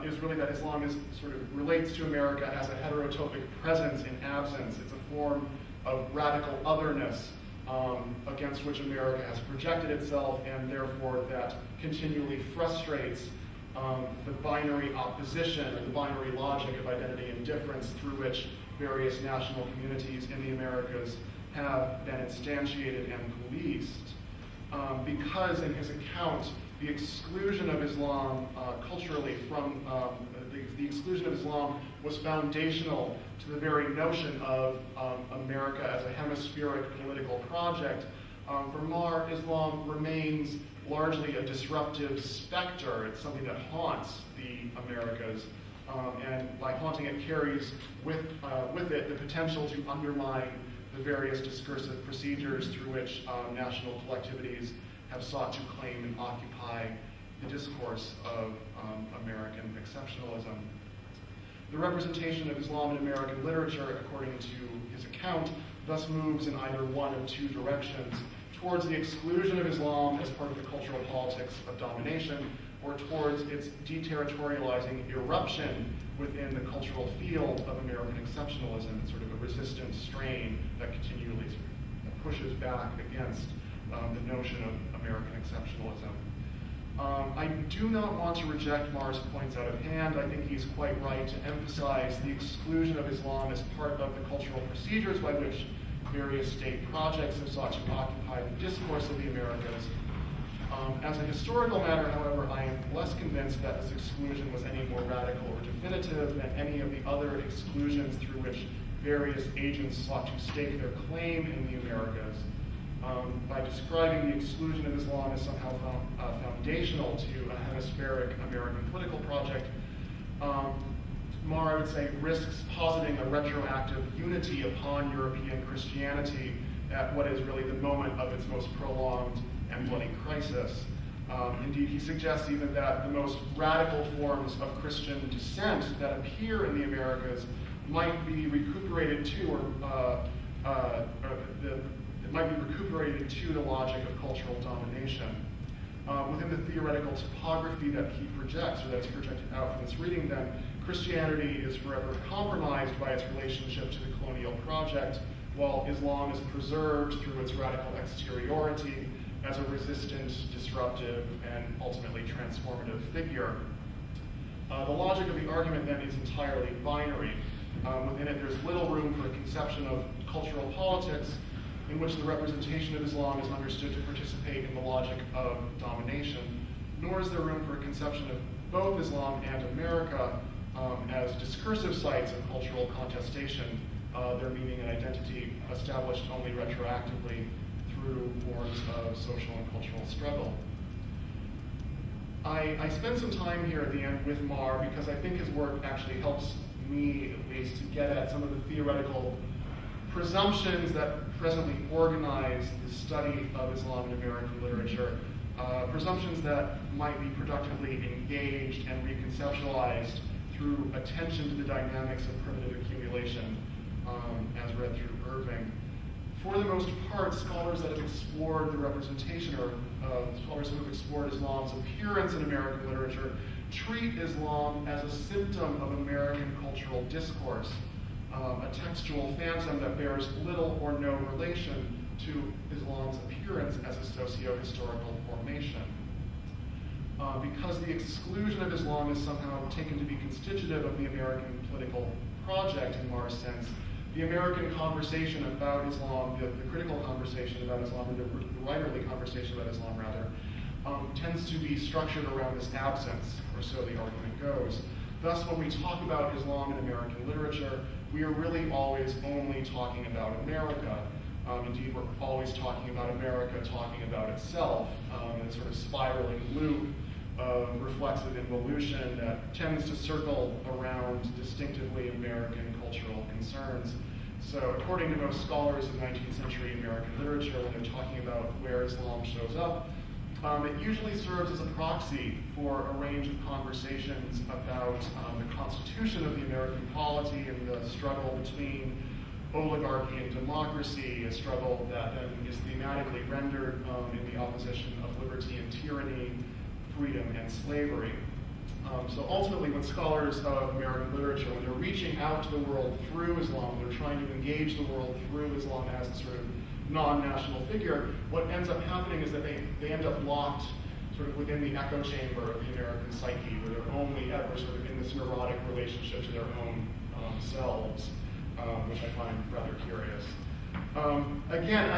is really that Islam is sort of relates to America as a heterotopic presence in absence. It's a form of radical otherness against which America has projected itself, and therefore that continually frustrates the binary opposition or the binary logic of identity and difference through which various national communities in the Americas have been instantiated and policed. Because in his account, the exclusion of Islam culturally from the exclusion of Islam was foundational to the very notion of America as a hemispheric political project. For Marr, Islam remains largely a disruptive specter. It's something that haunts the Americas, and by haunting it carries with it the potential to undermine the various discursive procedures through which national collectivities have sought to claim and occupy the discourse of American exceptionalism. The representation of Islam in American literature, according to his account, thus moves in either one of two directions: towards the exclusion of Islam as part of the cultural politics of domination, or towards its deterritorializing eruption within the cultural field of American exceptionalism, sort of a resistant strain that continually sort of pushes back against the notion of American exceptionalism. I do not want to reject Marr's points out of hand. I think he's quite right to emphasize the exclusion of Islam as part of the cultural procedures by which various state projects have sought to occupy the discourse of the Americas. As a historical matter, however, I am less convinced that this exclusion was any more radical or definitive than any of the other exclusions through which various agents sought to stake their claim in the Americas. By describing the exclusion of Islam as somehow foundational to a hemispheric American political project, Marr, I would say, risks positing a retroactive unity upon European Christianity at what is really the moment of its most prolonged and bloody crisis. Indeed, he suggests even that the most radical forms of Christian dissent that appear in the Americas might be recuperated to, the logic of cultural domination. Within the theoretical topography that he projects, or that's projected out from this reading, then, Christianity is forever compromised by its relationship to the colonial project, while Islam is preserved through its radical exteriority as a resistant, disruptive, and ultimately transformative figure. The logic of the argument then is entirely binary. Within it, there's little room for a conception of cultural politics in which the representation of Islam is understood to participate in the logic of domination, nor is there room for a conception of both Islam and America as discursive sites of cultural contestation, their meaning and identity established only retroactively through forms of social and cultural struggle. I spend some time here at the end with Marr because I think his work actually helps me, at least, to get at some of the theoretical presumptions that presently organize the study of Islam in American literature, presumptions that might be productively engaged and reconceptualized through attention to the dynamics of primitive accumulation, as read through Irving. For the most part, scholars that have explored the representation, or scholars who have explored Islam's appearance in American literature, treat Islam as a symptom of American cultural discourse, a textual phantom that bears little or no relation to Islam's appearance as a socio-historical formation. Because the exclusion of Islam is somehow taken to be constitutive of the American political project in Marr's sense, the American conversation about Islam, the critical conversation about Islam, or the writerly conversation about Islam rather, tends to be structured around this absence, or so the argument goes. Thus, when we talk about Islam in American literature, we are really always only talking about America. Indeed, we're always talking about America talking about itself, in a sort of spiraling loop of reflexive involution that tends to circle around distinctively American cultural concerns. So according to most scholars of 19th century American literature, when they're talking about where Islam shows up, it usually serves as a proxy for a range of conversations about the constitution of the American polity and the struggle between oligarchy and democracy, a struggle that then is thematically rendered in the opposition of liberty and tyranny, freedom and slavery. So ultimately, when scholars of American literature, when they're reaching out to the world through Islam, they're trying to engage the world through Islam as a sort of non-national figure, what ends up happening is that they end up locked sort of within the echo chamber of the American psyche, where they're only ever sort of in this neurotic relationship to their own selves, which I find rather curious. Again,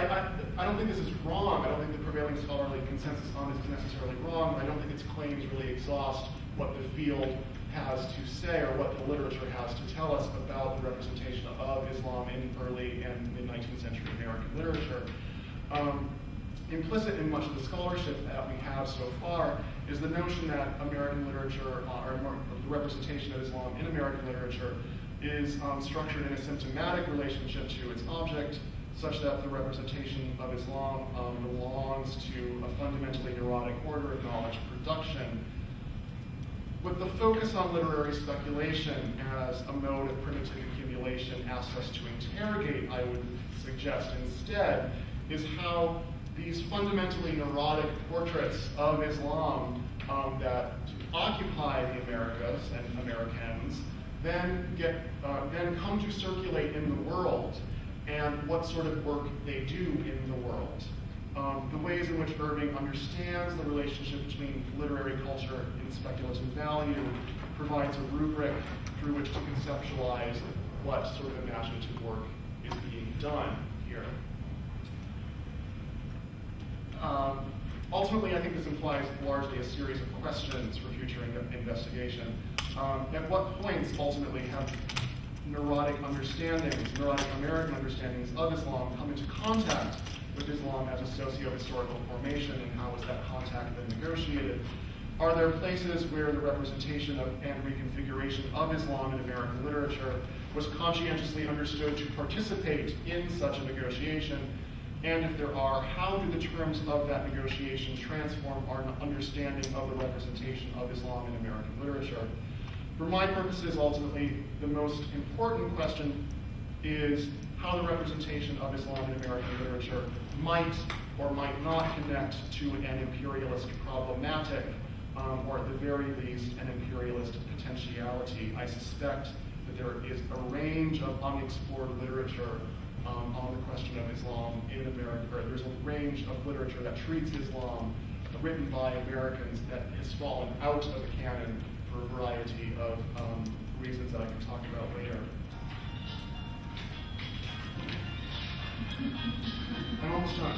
I don't think this is wrong. I don't think the prevailing scholarly consensus on this is necessarily wrong. I don't think its claims really exhaust what the field has to say or what the literature has to tell us about the representation of Islam in early and mid-19th century American literature. Implicit in much of the scholarship that we have so far is the notion that American literature, or the representation of Islam in American literature, is structured in a symptomatic relationship to its object, such that the representation of Islam belongs to a fundamentally neurotic order of knowledge production. But the focus on literary speculation as a mode of primitive accumulation asks us to interrogate, I would suggest instead, is how these fundamentally neurotic portraits of Islam that occupy the Americas and Americans then come to circulate in the world, and what sort of work they do in the world. The ways in which Irving understands the relationship between literary culture and speculative value provides a rubric through which to conceptualize what sort of imaginative work is being done here. Ultimately, I think this implies largely a series of questions for future investigation. At what points, ultimately, have neurotic American understandings of Islam come into contact with Islam as a socio-historical formation, and how is that contact then negotiated? Are there places where the representation and reconfiguration of Islam in American literature was conscientiously understood to participate in such a negotiation? And if there are, how do the terms of that negotiation transform our understanding of the representation of Islam in American literature? For my purposes, ultimately, the most important question is how the representation of Islam in American literature might or might not connect to an imperialist problematic, or at the very least, an imperialist potentiality. I suspect that there is a range of unexplored literature on the question of Islam in America, or there's a range of literature that treats Islam written by Americans that has fallen out of the canon for a variety of reasons that I can talk about later. I'm almost done.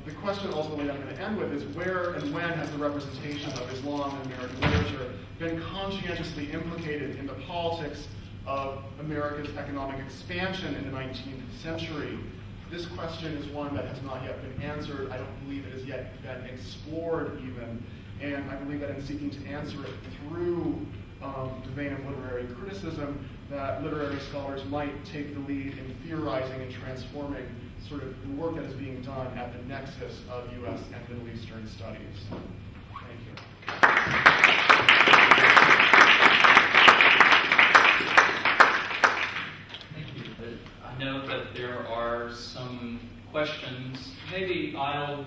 The question ultimately I'm going to end with is where and when has the representation of Islam in American literature been conscientiously implicated in the politics of America's economic expansion in the 19th century? This question is one that has not yet been answered. I don't believe it has yet been explored even. And I believe that in seeking to answer it through the vein of literary criticism, that literary scholars might take the lead in theorizing and transforming sort of the work that is being done at the nexus of U.S. and Middle Eastern studies. Thank you. Thank you. I know that there are some questions. Maybe I'll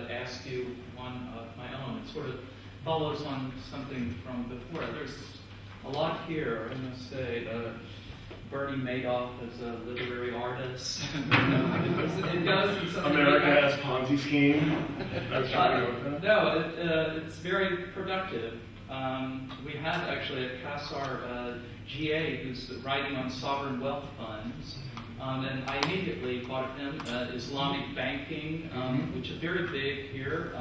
ask you one of my own. It sort of follows on something from before. There's a lot here. I must say, Bernie Madoff as a literary artist. It goes in some America as Ponzi scheme. No, it's very productive. We had actually a CASAR GA who's writing on sovereign wealth funds, and I immediately thought of him. Islamic banking, which is very big here.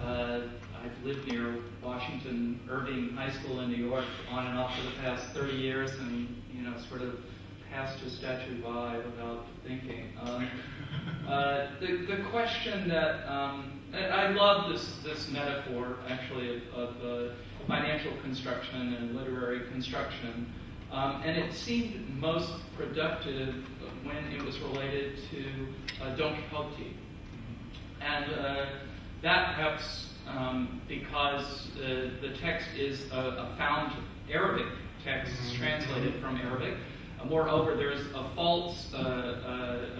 I've lived near Washington Irving High School in New York on and off for the past 30 years, and sort of passed a statue by without thinking. The question that I love this metaphor actually of financial construction and literary construction, and it seemed most productive when it was related to Don Quixote, and that perhaps because the text is a found Arabic text translated from Arabic. Moreover, there's a false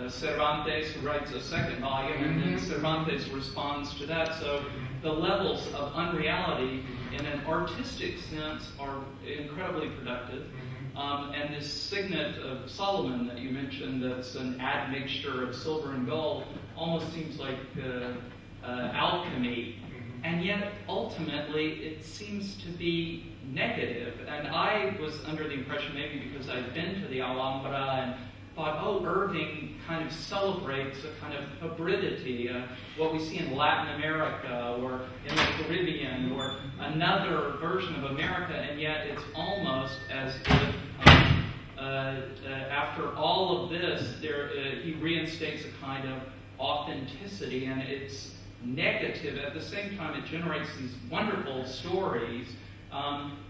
Cervantes who writes a second volume, and then Cervantes responds to that. So the levels of unreality in an artistic sense are incredibly productive. And this signet of Solomon that you mentioned, that's an admixture of silver and gold, almost seems like alchemy. And yet, ultimately, it seems to be negative. And I was under the impression, maybe because I'd been to the Alhambra and thought, oh, Irving kind of celebrates a kind of hybridity, what we see in Latin America or in the Caribbean or another version of America, and yet it's almost as if after all of this, he reinstates a kind of authenticity, and it's negative. At the same time, it generates these wonderful stories.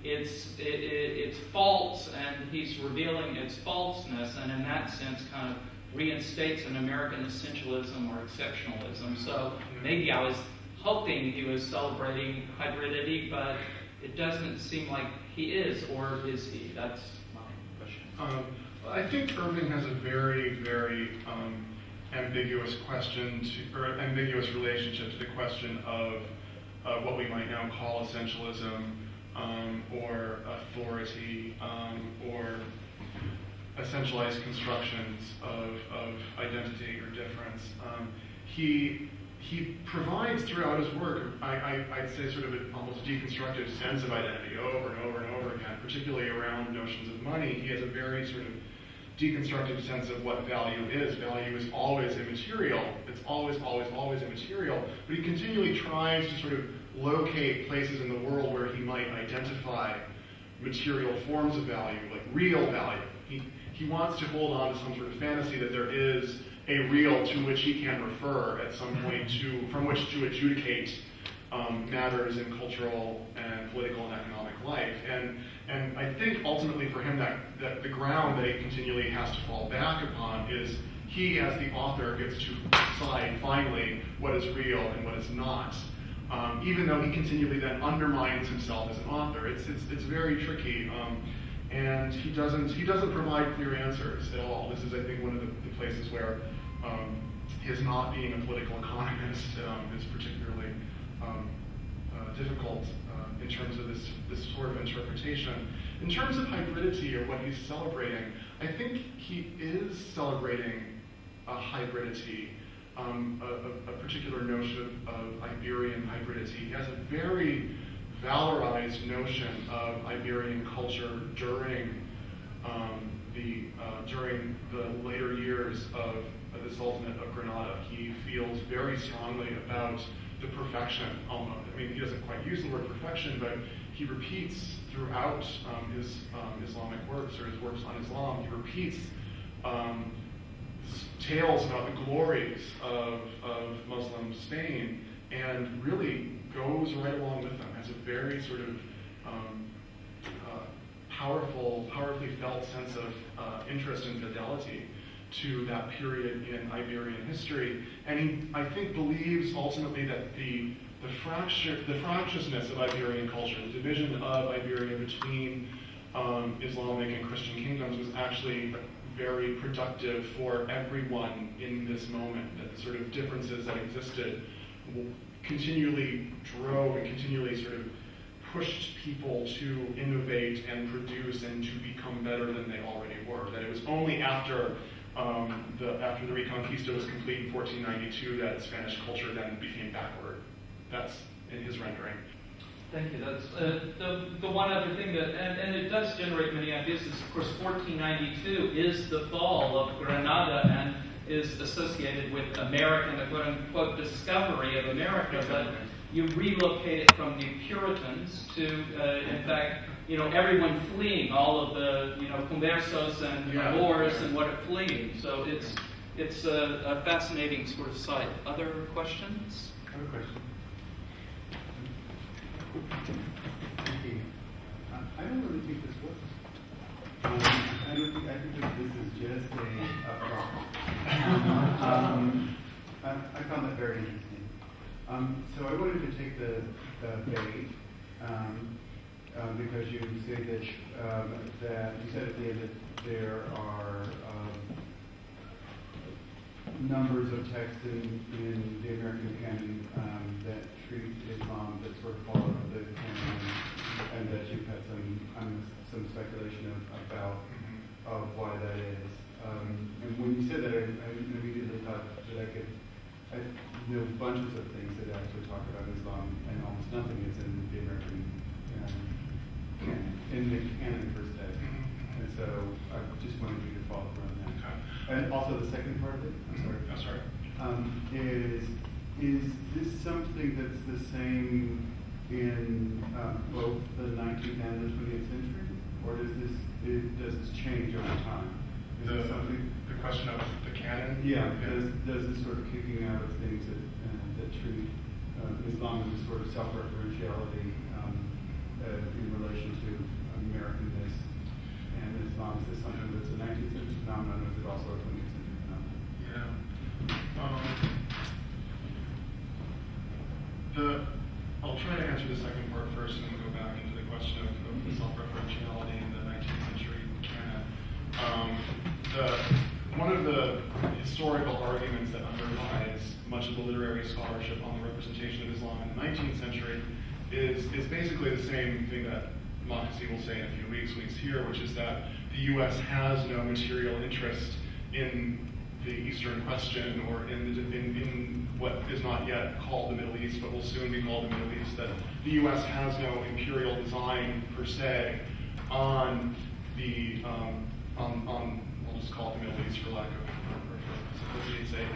It's false, and he's revealing its falseness, and in that sense kind of reinstates an American essentialism or exceptionalism. So maybe I was hoping he was celebrating hybridity, but it doesn't seem like he is, or is he? That's my question. I think Irving has a very, very ambiguous ambiguous relationship to the question of what we might now call essentialism, or authority, or essentialized constructions of identity or difference. He provides throughout his work, I'd say, sort of an almost deconstructive sense of identity over and over and over again, particularly around notions of money. He has a very sort of deconstructive sense of what value is. Value is always immaterial. It's always, always, always immaterial. But he continually tries to sort of locate places in the world where he might identify material forms of value, like real value. He wants to hold on to some sort of fantasy that there is a real to which he can refer at some point from which to adjudicate matters in cultural and political and economic life. And I think ultimately for him that the ground that he continually has to fall back upon is he, as the author, gets to decide finally what is real and what is not. Even though he continually then undermines himself as an author, it's very tricky, and he doesn't provide clear answers at all. This is, I think, one of the places where his not being a political economist is particularly difficult in terms of this sort of interpretation. In terms of hybridity or what he's celebrating, I think he is celebrating a hybridity. A particular notion of Iberian hybridity. He has a very valorized notion of Iberian culture during the later years of the Sultanate of Granada. He feels very strongly about the perfection, almost. I mean, he doesn't quite use the word perfection, but he repeats throughout his Islamic works, or his works on Islam, he repeats tales about the glories of Muslim Spain, and really goes right along with them, has a very sort of powerfully felt sense of interest and fidelity to that period in Iberian history. And he, I think, believes ultimately that the fractiousness of Iberian culture, the division of Iberia between Islamic and Christian kingdoms, was actually very productive for everyone in this moment, that the sort of differences that existed continually drove and continually sort of pushed people to innovate and produce and to become better than they already were. That it was only after the Reconquista was complete in 1492 that Spanish culture then became backward. That's in his rendering. Thank you. That's the one other thing that, and it does generate many ideas, is of course 1492 is the fall of Granada and is associated with American, the quote-unquote discovery of America, but you relocate it from the Puritans to, in fact, everyone fleeing, all of the, conversos and Moors and what are fleeing. So it's a fascinating sort of site. Other questions? I have a question. Thank you. I don't really think this works. I think that this is just a problem. I found that very interesting. So I wanted to take the bait because you say that you said at the end that there are numbers of texts in the American canon that treat Islam that sort of fall out of the canon, and that you've had some speculation about why that is. And when you said that, I immediately thought that I know bunches of things that actually talk about Islam, and almost nothing is in the American canon, in the canon per se. And so I just wanted you to follow through on that. Okay. And also the second part of it, I'm sorry. Is this something that's the same in both the 19th and the 20th century, or does this change over time? Is it something? The question of the canon? Yeah. Does this sort of kicking out of things that treat Islam as a sort of self-referentiality in relation to Americanness and Islam? Is this something that's a 19th century phenomenon, or is it also a 20th century phenomenon? Yeah. I'll try to answer the second part first, and then we'll go back into the question of the self-referentiality in the 19th century canon. One of the historical arguments that underlies much of the literary scholarship on the representation of Islam in the 19th century is basically the same thing that Moxie will say in a few weeks when he's here, which is that the U.S. has no material interest in the Eastern question, or in what is not yet called the Middle East, but will soon be called the Middle East, that the U.S. has no imperial design per se on the, we'll just call it the Middle East for lack of simplicity's sake.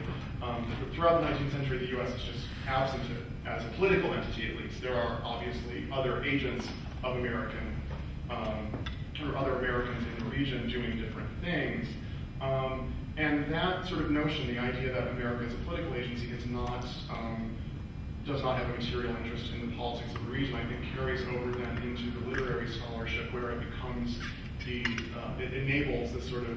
Throughout the 19th century, the U.S. is just absent as a political entity, at least. There are obviously other agents of American, or other Americans in the region doing different things. And that sort of notion, the idea that America as a political agency does not have a material interest in the politics of the region, I think carries over then into the literary scholarship, where it becomes it enables this sort of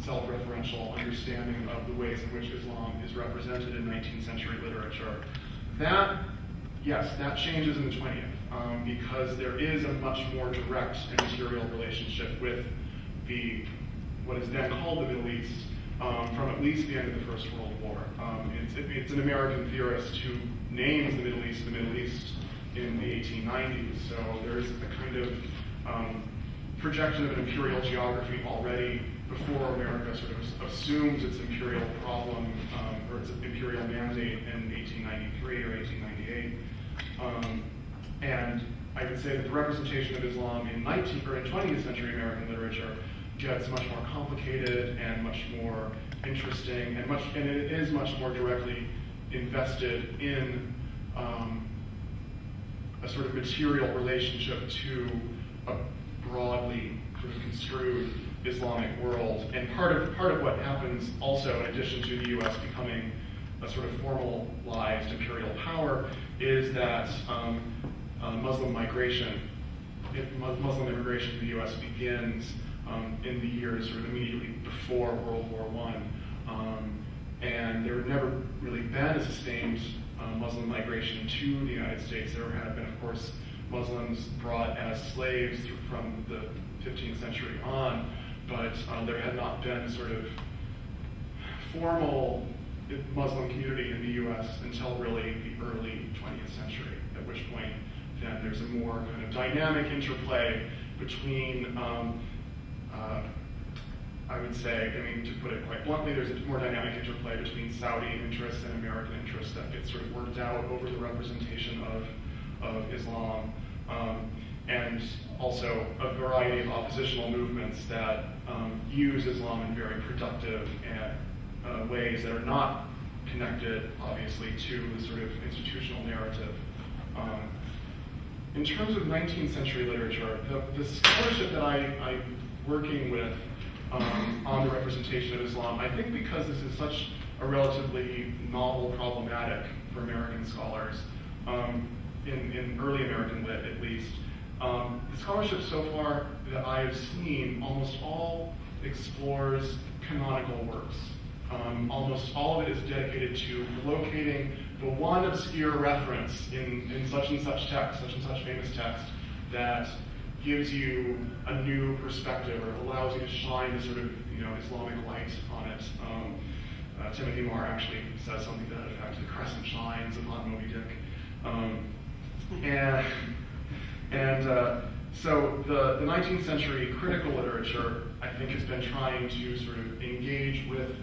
self-referential understanding of the ways in which Islam is represented in 19th century literature. That changes in the 20th, because there is a much more direct and material relationship with what is then called the Middle East, from at least the end of the First World War. It's an American theorist who names the Middle East in the 1890s. So there's a kind of projection of an imperial geography already before America sort of assumes its imperial problem, or its imperial mandate in 1893 or 1898. And I would say that the representation of Islam in 20th century American literature gets much more complicated and much more interesting, and it is much more directly invested in a sort of material relationship to a broadly sort of construed Islamic world. And part of what happens also, in addition to the U.S. becoming a sort of formalized imperial power, is that Muslim immigration to the U.S. begins in the years sort of immediately before World War I. And there had never really been a sustained Muslim migration to the United States. There had been, of course, Muslims brought as slaves from the 15th century on, but there had not been a sort of formal Muslim community in the U.S. until really the early 20th century, at which point then there's a more kind of dynamic interplay between I would say, to put it quite bluntly, there's a more dynamic interplay between Saudi interests and American interests that gets sort of worked out over the representation of of Islam, and also a variety of oppositional movements that use Islam in very productive ways that are not connected, obviously, to the sort of institutional narrative. In terms of 19th century literature, the scholarship that I'm working with on the representation of Islam, I think because this is such a relatively novel problematic for American scholars, in early American lit at least, the scholarship so far that I have seen almost all explores canonical works. Almost all of it is dedicated to locating the one obscure reference in such and such text, such and such famous text, that gives you a new perspective or allows you to shine the sort of Islamic light on it. Timothy Moore actually says something to that effect: "The crescent shines upon Moby Dick." So the 19th century critical literature, I think, has been trying to sort of engage with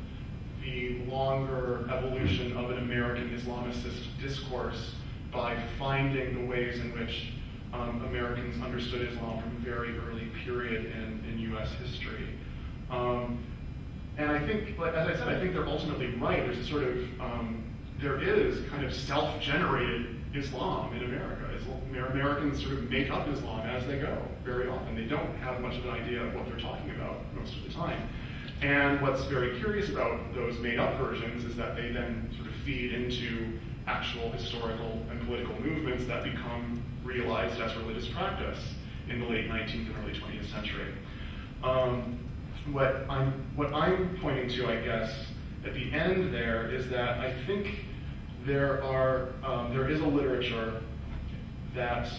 the longer evolution of an American Islamicist discourse by finding the ways in which Americans understood Islam from a very early period in U.S. history. And I think, as I said, I think they're ultimately right. There's a sort of, there is kind of self-generated Islam in America. Americans sort of make up Islam as they go very often. They don't have much of an idea of what they're talking about most of the time. And what's very curious about those made-up versions is that they then sort of feed into actual historical and political movements that become realized as religious practice in the late 19th and early 20th century. What I'm pointing to, I guess, at the end there is that I think there is a literature that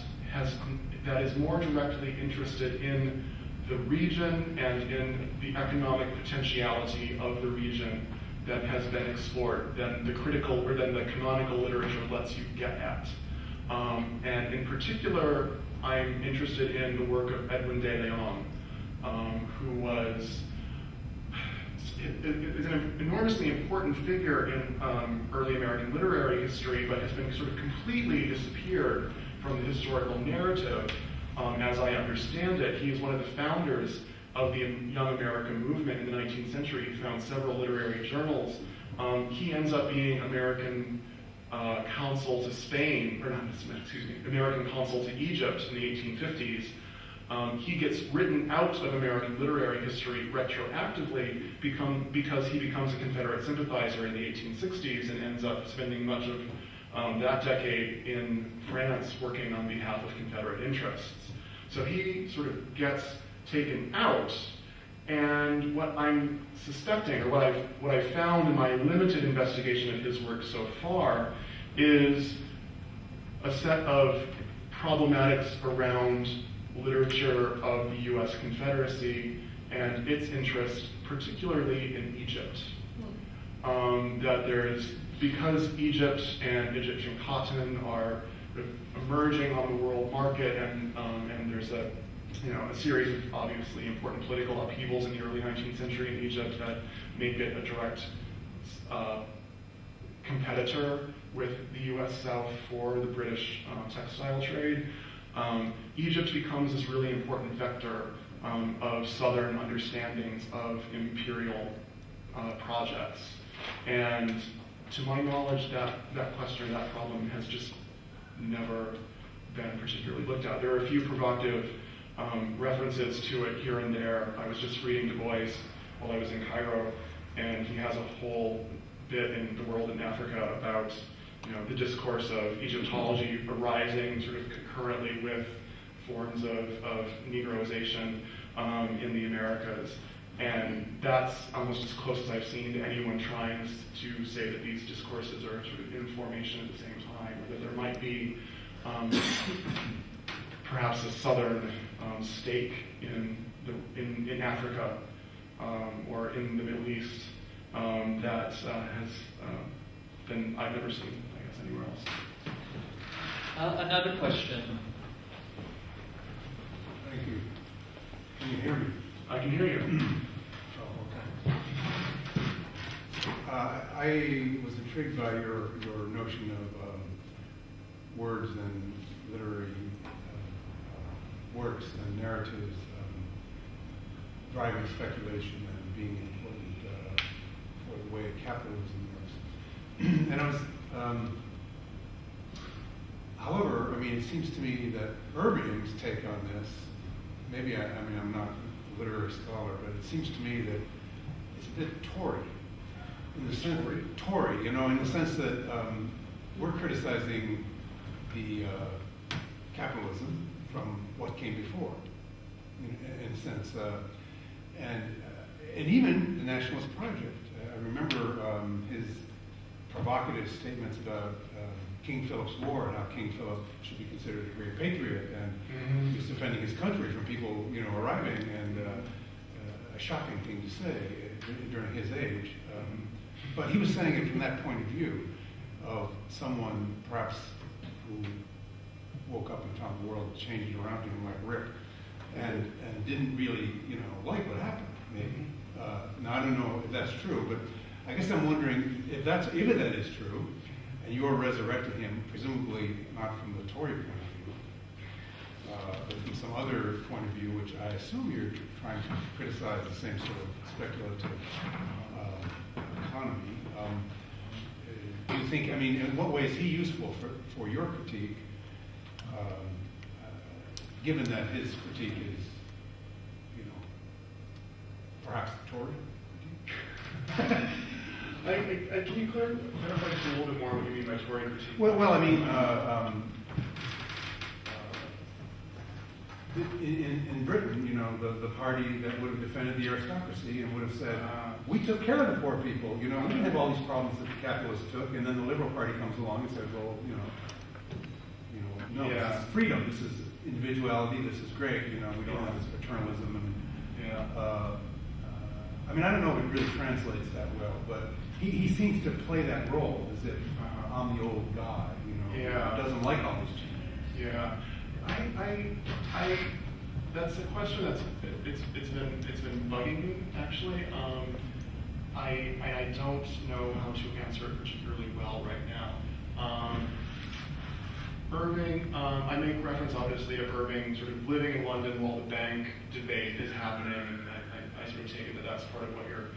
is more directly interested in the region and in the economic potentiality of the region that has been explored than the critical or than the canonical literature lets you get at. And in particular, I'm interested in the work of Edwin de Leon, who is an enormously important figure in early American literary history, but has been sort of completely disappeared from the historical narrative. As I understand it, he is one of the founders of the Young American movement in the 19th century. He found several literary journals. He ends up being American consul to Spain, or not, excuse me, American consul to Egypt in the 1850s. He gets written out of American literary history retroactively because he becomes a Confederate sympathizer in the 1860s and ends up spending much of that decade in France working on behalf of Confederate interests. So he sort of gets taken out, and what I'm suspecting, or what I've found in my limited investigation of his work so far, is a set of problematics around literature of the U.S. Confederacy and its interest, particularly in Egypt. That there is, because Egypt and Egyptian cotton are emerging on the world market, and there's a series of obviously important political upheavals in the early 19th century in Egypt that make it a direct competitor with the U.S. South for the British textile trade. Egypt becomes this really important vector of Southern understandings of imperial projects. And to my knowledge, that question, that problem has just never been particularly looked at. There are a few provocative references to it here and there. I was just reading Du Bois while I was in Cairo, and he has a whole bit in The World in Africa about the discourse of Egyptology arising sort of concurrently with forms of Negroization in the Americas. And that's almost as close as I've seen to anyone trying to say that these discourses are sort of in formation at the same time, or that there might be perhaps a southern stake in Africa or in the Middle East that has been, I've never seen, I guess, anywhere else. Another question. Thank you. Can you hear me? I can hear you. Oh, okay. I was intrigued by your notion words and literary works and narratives driving speculation and being important for the way capitalism works. And I was, however, I mean, it seems to me that Irving's take on this, maybe I'm not a literary scholar, but it seems to me that it's a bit Tory. In the sense, Tory, you know, in the sense that we're criticizing the capitalism from what came before, in a sense, and even the Nationalist Project. I remember his provocative statements about King Philip's War and how King Philip should be considered a great patriot, and he was defending his country from people, you know, arriving, and a shocking thing to say during his age. But he was saying it from that point of view of someone perhaps who woke up and found the world changing around him like Rick, and didn't really, you know, like what happened, maybe. Now, I don't know if that's true, but I guess I'm wondering if that is true, and you're resurrecting him, presumably not from the Tory point of view, but from some other point of view, which I assume you're trying to criticize the same sort of speculative economy. Do you think, I mean, in what way is he useful for your critique, given that his critique is, you know, perhaps Tory critique? Can you clarify just a little bit more what you mean by Tory critique? Well, I mean, in Britain, you know, the party that would have defended the aristocracy and would have said, we took care of the poor people, you know, we didn't have all these problems that the capitalists took, and then the Liberal Party comes along and says, well, no, Yeah. This is freedom, this is individuality, this is great, you know, we don't have this paternalism, and I mean, I don't know if it really translates that well, but he seems to play that role as if I'm the old guy, you know, who doesn't like all these changes. Yeah, I that's a question that's it's been bugging me actually. I don't know how to answer it particularly well right now. Irving, I make reference obviously to Irving sort of living in London while the bank debate is happening, and I sort of take it that that's part of what you're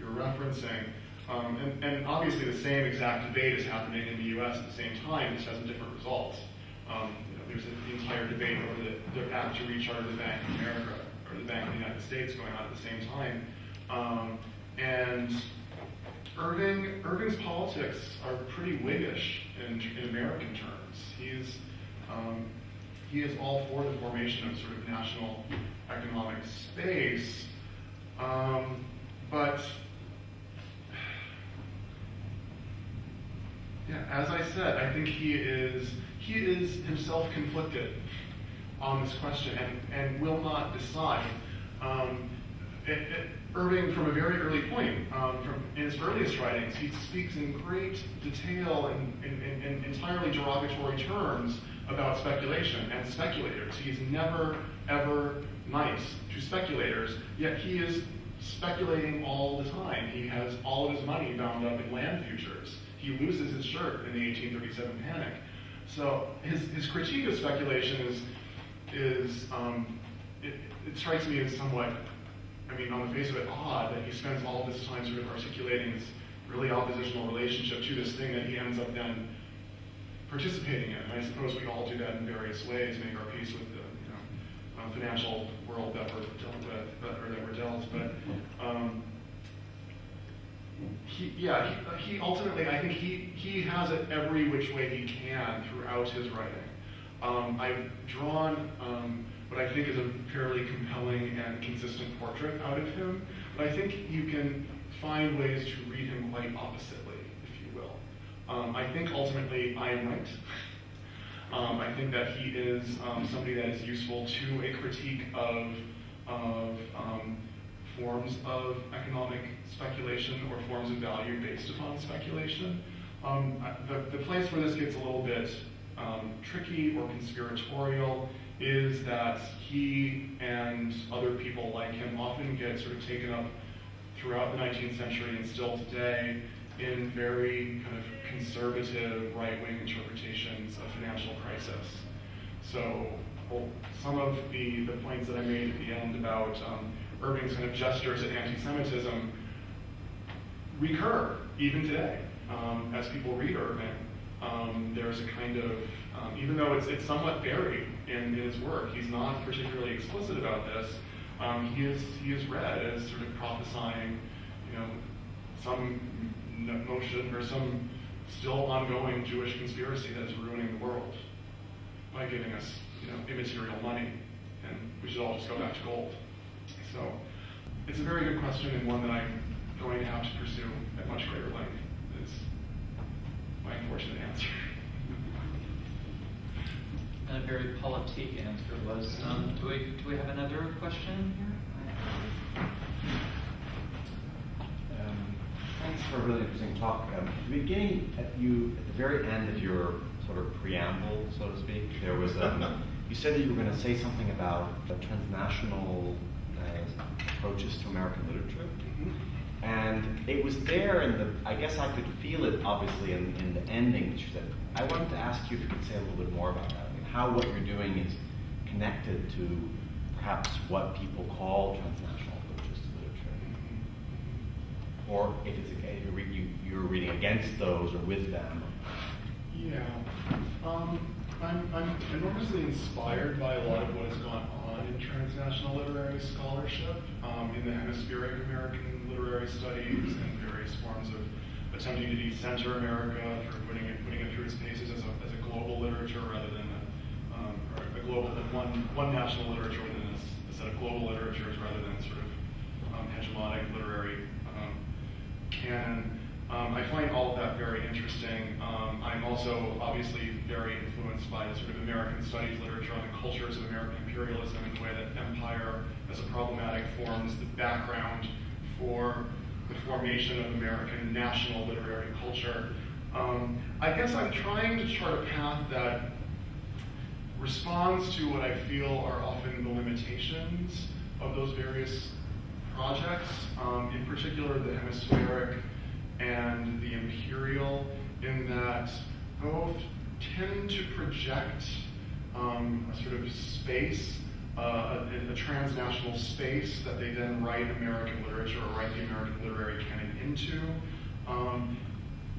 referencing. And obviously the same exact debate is happening in the U.S. at the same time, just has different results. There's the entire debate over the act to recharter the Bank of America, or the Bank of the United States going on at the same time. And Irving's politics are pretty Whiggish in American terms. He is all for the formation of sort of national economic space, but yeah, as I said, I think he is himself conflicted on this question and will not decide. Irving, from a very early point, in his earliest writings, he speaks in great detail and in entirely derogatory terms about speculation and speculators. He's never, ever nice to speculators, yet he is speculating all the time. He has all of his money bound up in land futures. He loses his shirt in the 1837 panic. So his critique of speculation it strikes me as somewhat, I mean, on the face of it, odd that he spends all this time sort of articulating this really oppositional relationship to this thing that he ends up then participating in. And I suppose we all do that in various ways, make our peace with the financial world that we're dealt with, or that we're dealt. But he ultimately, I think he has it every which way he can throughout his writing. I've drawn what I think is a fairly compelling and consistent portrait out of him, but I think you can find ways to read him quite oppositely, if you will. I think ultimately I am right. I think that he is somebody that is useful to a critique of forms of economic speculation or forms of value based upon speculation. The place where this gets a little bit tricky or conspiratorial is that he and other people like him often get sort of taken up throughout the 19th century and still today in very kind of conservative right-wing interpretations of financial crisis. So some of the points that I made at the end about Irving's kind of gestures at anti-Semitism recur even today. As people read Irving, there's a kind of, even though it's somewhat buried in his work, he's not particularly explicit about this, he is read as sort of prophesying, some notion or some still ongoing Jewish conspiracy that is ruining the world by giving us, immaterial money, and we should all just go back to gold. So it's a very good question, and one that I'm going to have to pursue at much greater length, is my unfortunate answer. And a very politique answer was, do we have another question here? Thanks for a really interesting talk. At the very end of your sort of preamble, so to speak, there was you said that you were going to say something about the transnational approaches to American literature, and it was there, and I guess I could feel it obviously in the ending that you said. I wanted to ask you if you could say a little bit more about that. I mean, how what you're doing is connected to perhaps what people call transnational approaches to literature, or if it's you're reading against those or with them. Yeah, I'm enormously inspired by a lot of what has gone on in transnational literary scholarship, in the hemispheric American literary studies and various forms of attempting to decenter America through putting it through its paces as a global literature rather than a global one national literature within a set of global literatures rather than sort of hegemonic literary canon. I find all of that very interesting. I'm also obviously very influenced by the sort of American studies literature on the cultures of American imperialism and the way that empire as a problematic forms the background for the formation of American national literary culture. I guess I'm trying to chart a path that responds to what I feel are often the limitations of those various projects, in particular the hemispheric and the imperial, in that both tend to project a sort of space, a transnational space that they then write American literature or write the American literary canon into,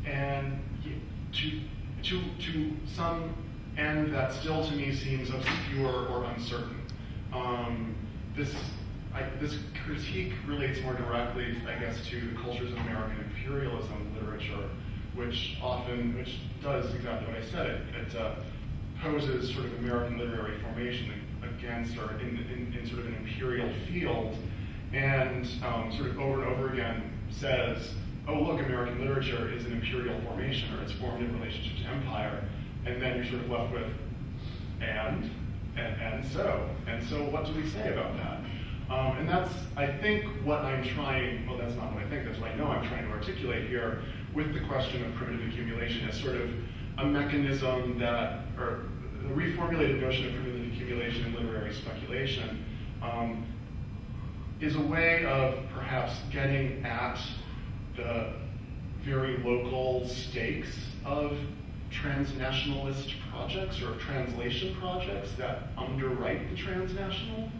and to some end that still to me seems obscure or uncertain. This critique relates more directly, I guess, to the cultures of American imperialism literature, which does exactly what I said. It poses sort of American literary formation against or in sort of an imperial field, and sort of over and over again says, oh look, American literature is an imperial formation, or it's formed in relationship to empire, and then you're sort of left with, and so what do we say about that? And that's, I think, what I'm trying, well, that's not what I think, that's what I know I'm trying to articulate here with the question of primitive accumulation as sort of a mechanism that, or the reformulated notion of primitive accumulation in literary speculation is a way of perhaps getting at the very local stakes of transnationalist projects or translation projects that underwrite the transnational.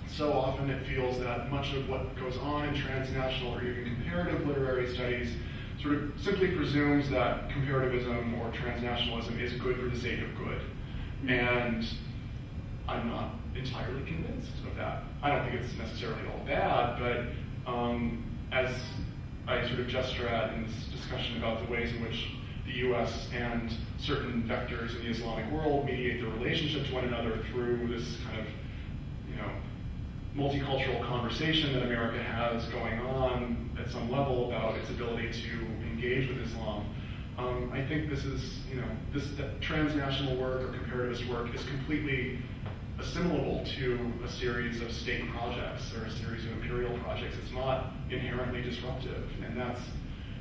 So often it feels that much of what goes on in transnational or even comparative literary studies sort of simply presumes that comparativism or transnationalism is good for the sake of good. And I'm not entirely convinced of that. I don't think it's necessarily all bad, but as I sort of gesture at in this discussion about the ways in which the US and certain vectors in the Islamic world mediate their relationship to one another through this kind of, multicultural conversation that America has going on at some level about its ability to engage with Islam. I think this is, that transnational work or comparativist work is completely assimilable to a series of state projects or a series of imperial projects. It's not inherently disruptive, and that's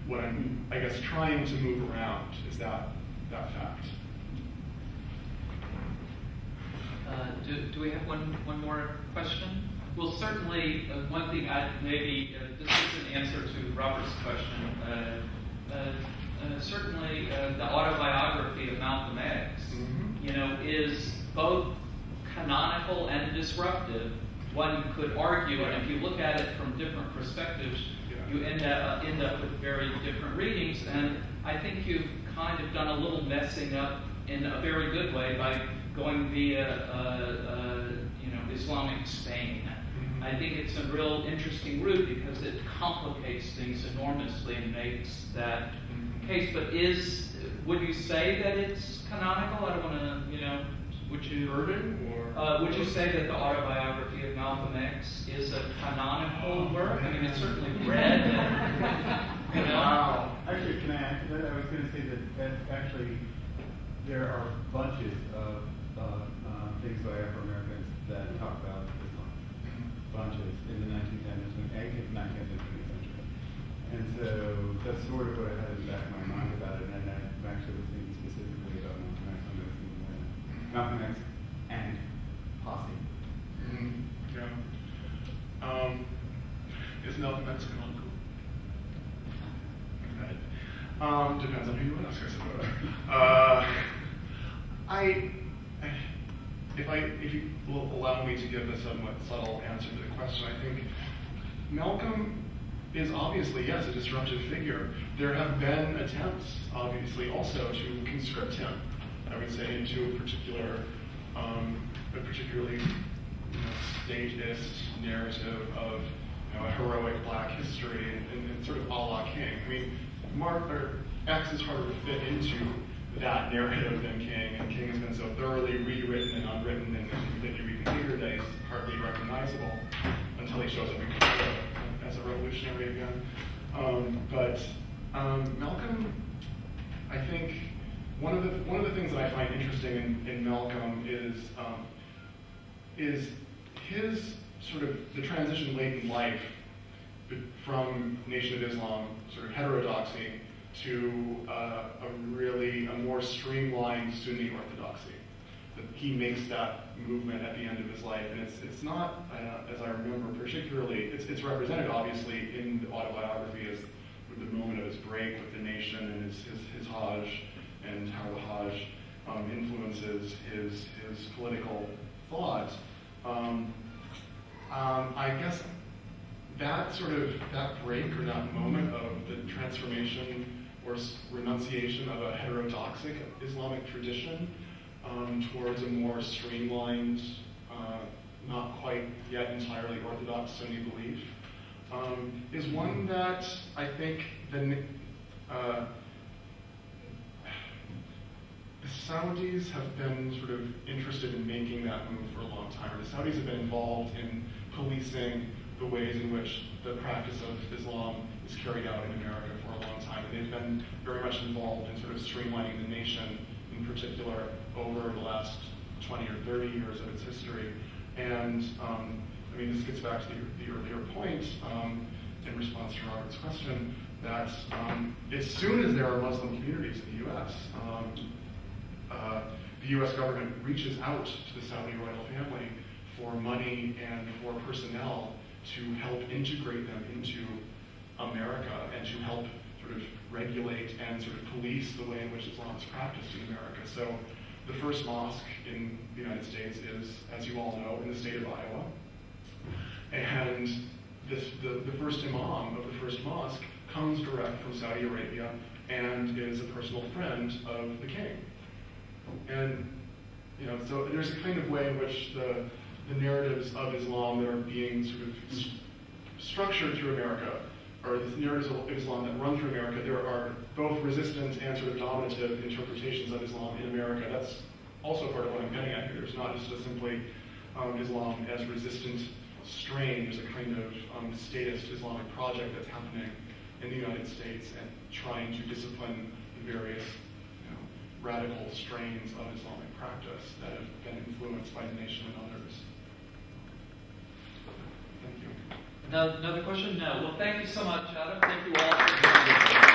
what I'm, I guess, trying to move around, is that fact. Do we have one more question? Well, certainly, one thing maybe, this is an answer to Robert's question. Certainly, the autobiography of Malcolm X, is both canonical and disruptive. One could argue, and if you look at it from different perspectives, you end up with very different readings. And I think you've kind of done a little messing up in a very good way by going via, Islamic Spain. I think it's a real interesting route because it complicates things enormously and makes that case. But would you say that it's canonical? I don't want to, would you? Irving, or? Would you say that the autobiography of Malcolm X is a canonical work? I mean, it's certainly read. And, Wow. Actually, can I add to that? I was going to say that actually there are bunches of things by Afro-Americans that talk about Islam. Bunches in the 19th and 19th and 20th century. And so that's sort of what I had in the back of my mind about it. And I'm actually was thinking specifically about Malcolm X when I was thinking about it. Malcolm X and Posse. Is Malcolm X canonical? Depends on who you ask, I suppose. If you will allow me to give a somewhat subtle answer to the question, I think Malcolm is obviously, yes, a disruptive figure. There have been attempts, obviously, also to conscript him, I would say, into a particularly statist narrative of a heroic black history and sort of a la King. I mean, X is harder to fit into that narrative than King, and King has been so thoroughly rewritten and unwritten, and that you reconfigure that he's hardly recognizable until he shows up in Canada as a revolutionary again. But Malcolm, I think one of the things that I find interesting in Malcolm is his sort of the transition late in life from Nation of Islam, sort of heterodoxy, to a more streamlined Sunni orthodoxy. That he makes that movement at the end of his life, and it's not, as I remember particularly, it's represented obviously in the autobiography as the moment of his break with the nation and his Hajj, and how the Hajj influences his political thought. I guess that break or that moment of the transformation or renunciation of a heterodoxic Islamic tradition towards a more streamlined, not quite yet entirely orthodox Sunni belief, is one that I think the Saudis have been sort of interested in making that move for a long time. The Saudis have been involved in policing the ways in which the practice of Islam is carried out in America for a long time. And they've been very much involved in sort of streamlining the nation in particular over the last 20 or 30 years of its history. And I mean, this gets back to the earlier point in response to Robert's question, that as soon as there are Muslim communities in the U.S., the U.S. government reaches out to the Saudi royal family for money and for personnel to help integrate them into America and to help sort of regulate and sort of police the way in which Islam is practiced in America. So the first mosque in the United States is, as you all know, in the state of Iowa. And the first imam of the first mosque comes direct from Saudi Arabia and is a personal friend of the king. And so there's a kind of way in which the narratives of Islam that are being sort of structured through America, or the narratives of Islam that run through America, there are both resistant and sort of dominative interpretations of Islam in America. That's also part of what I'm getting at here. There's not just a simply Islam as resistant strain. There's a kind of statist Islamic project that's happening in the United States and trying to discipline the various radical strains of Islamic practice that have been influenced by the nation and others. Thank you. Another question? No. Well, thank you so much, Adam. Thank you all for being here.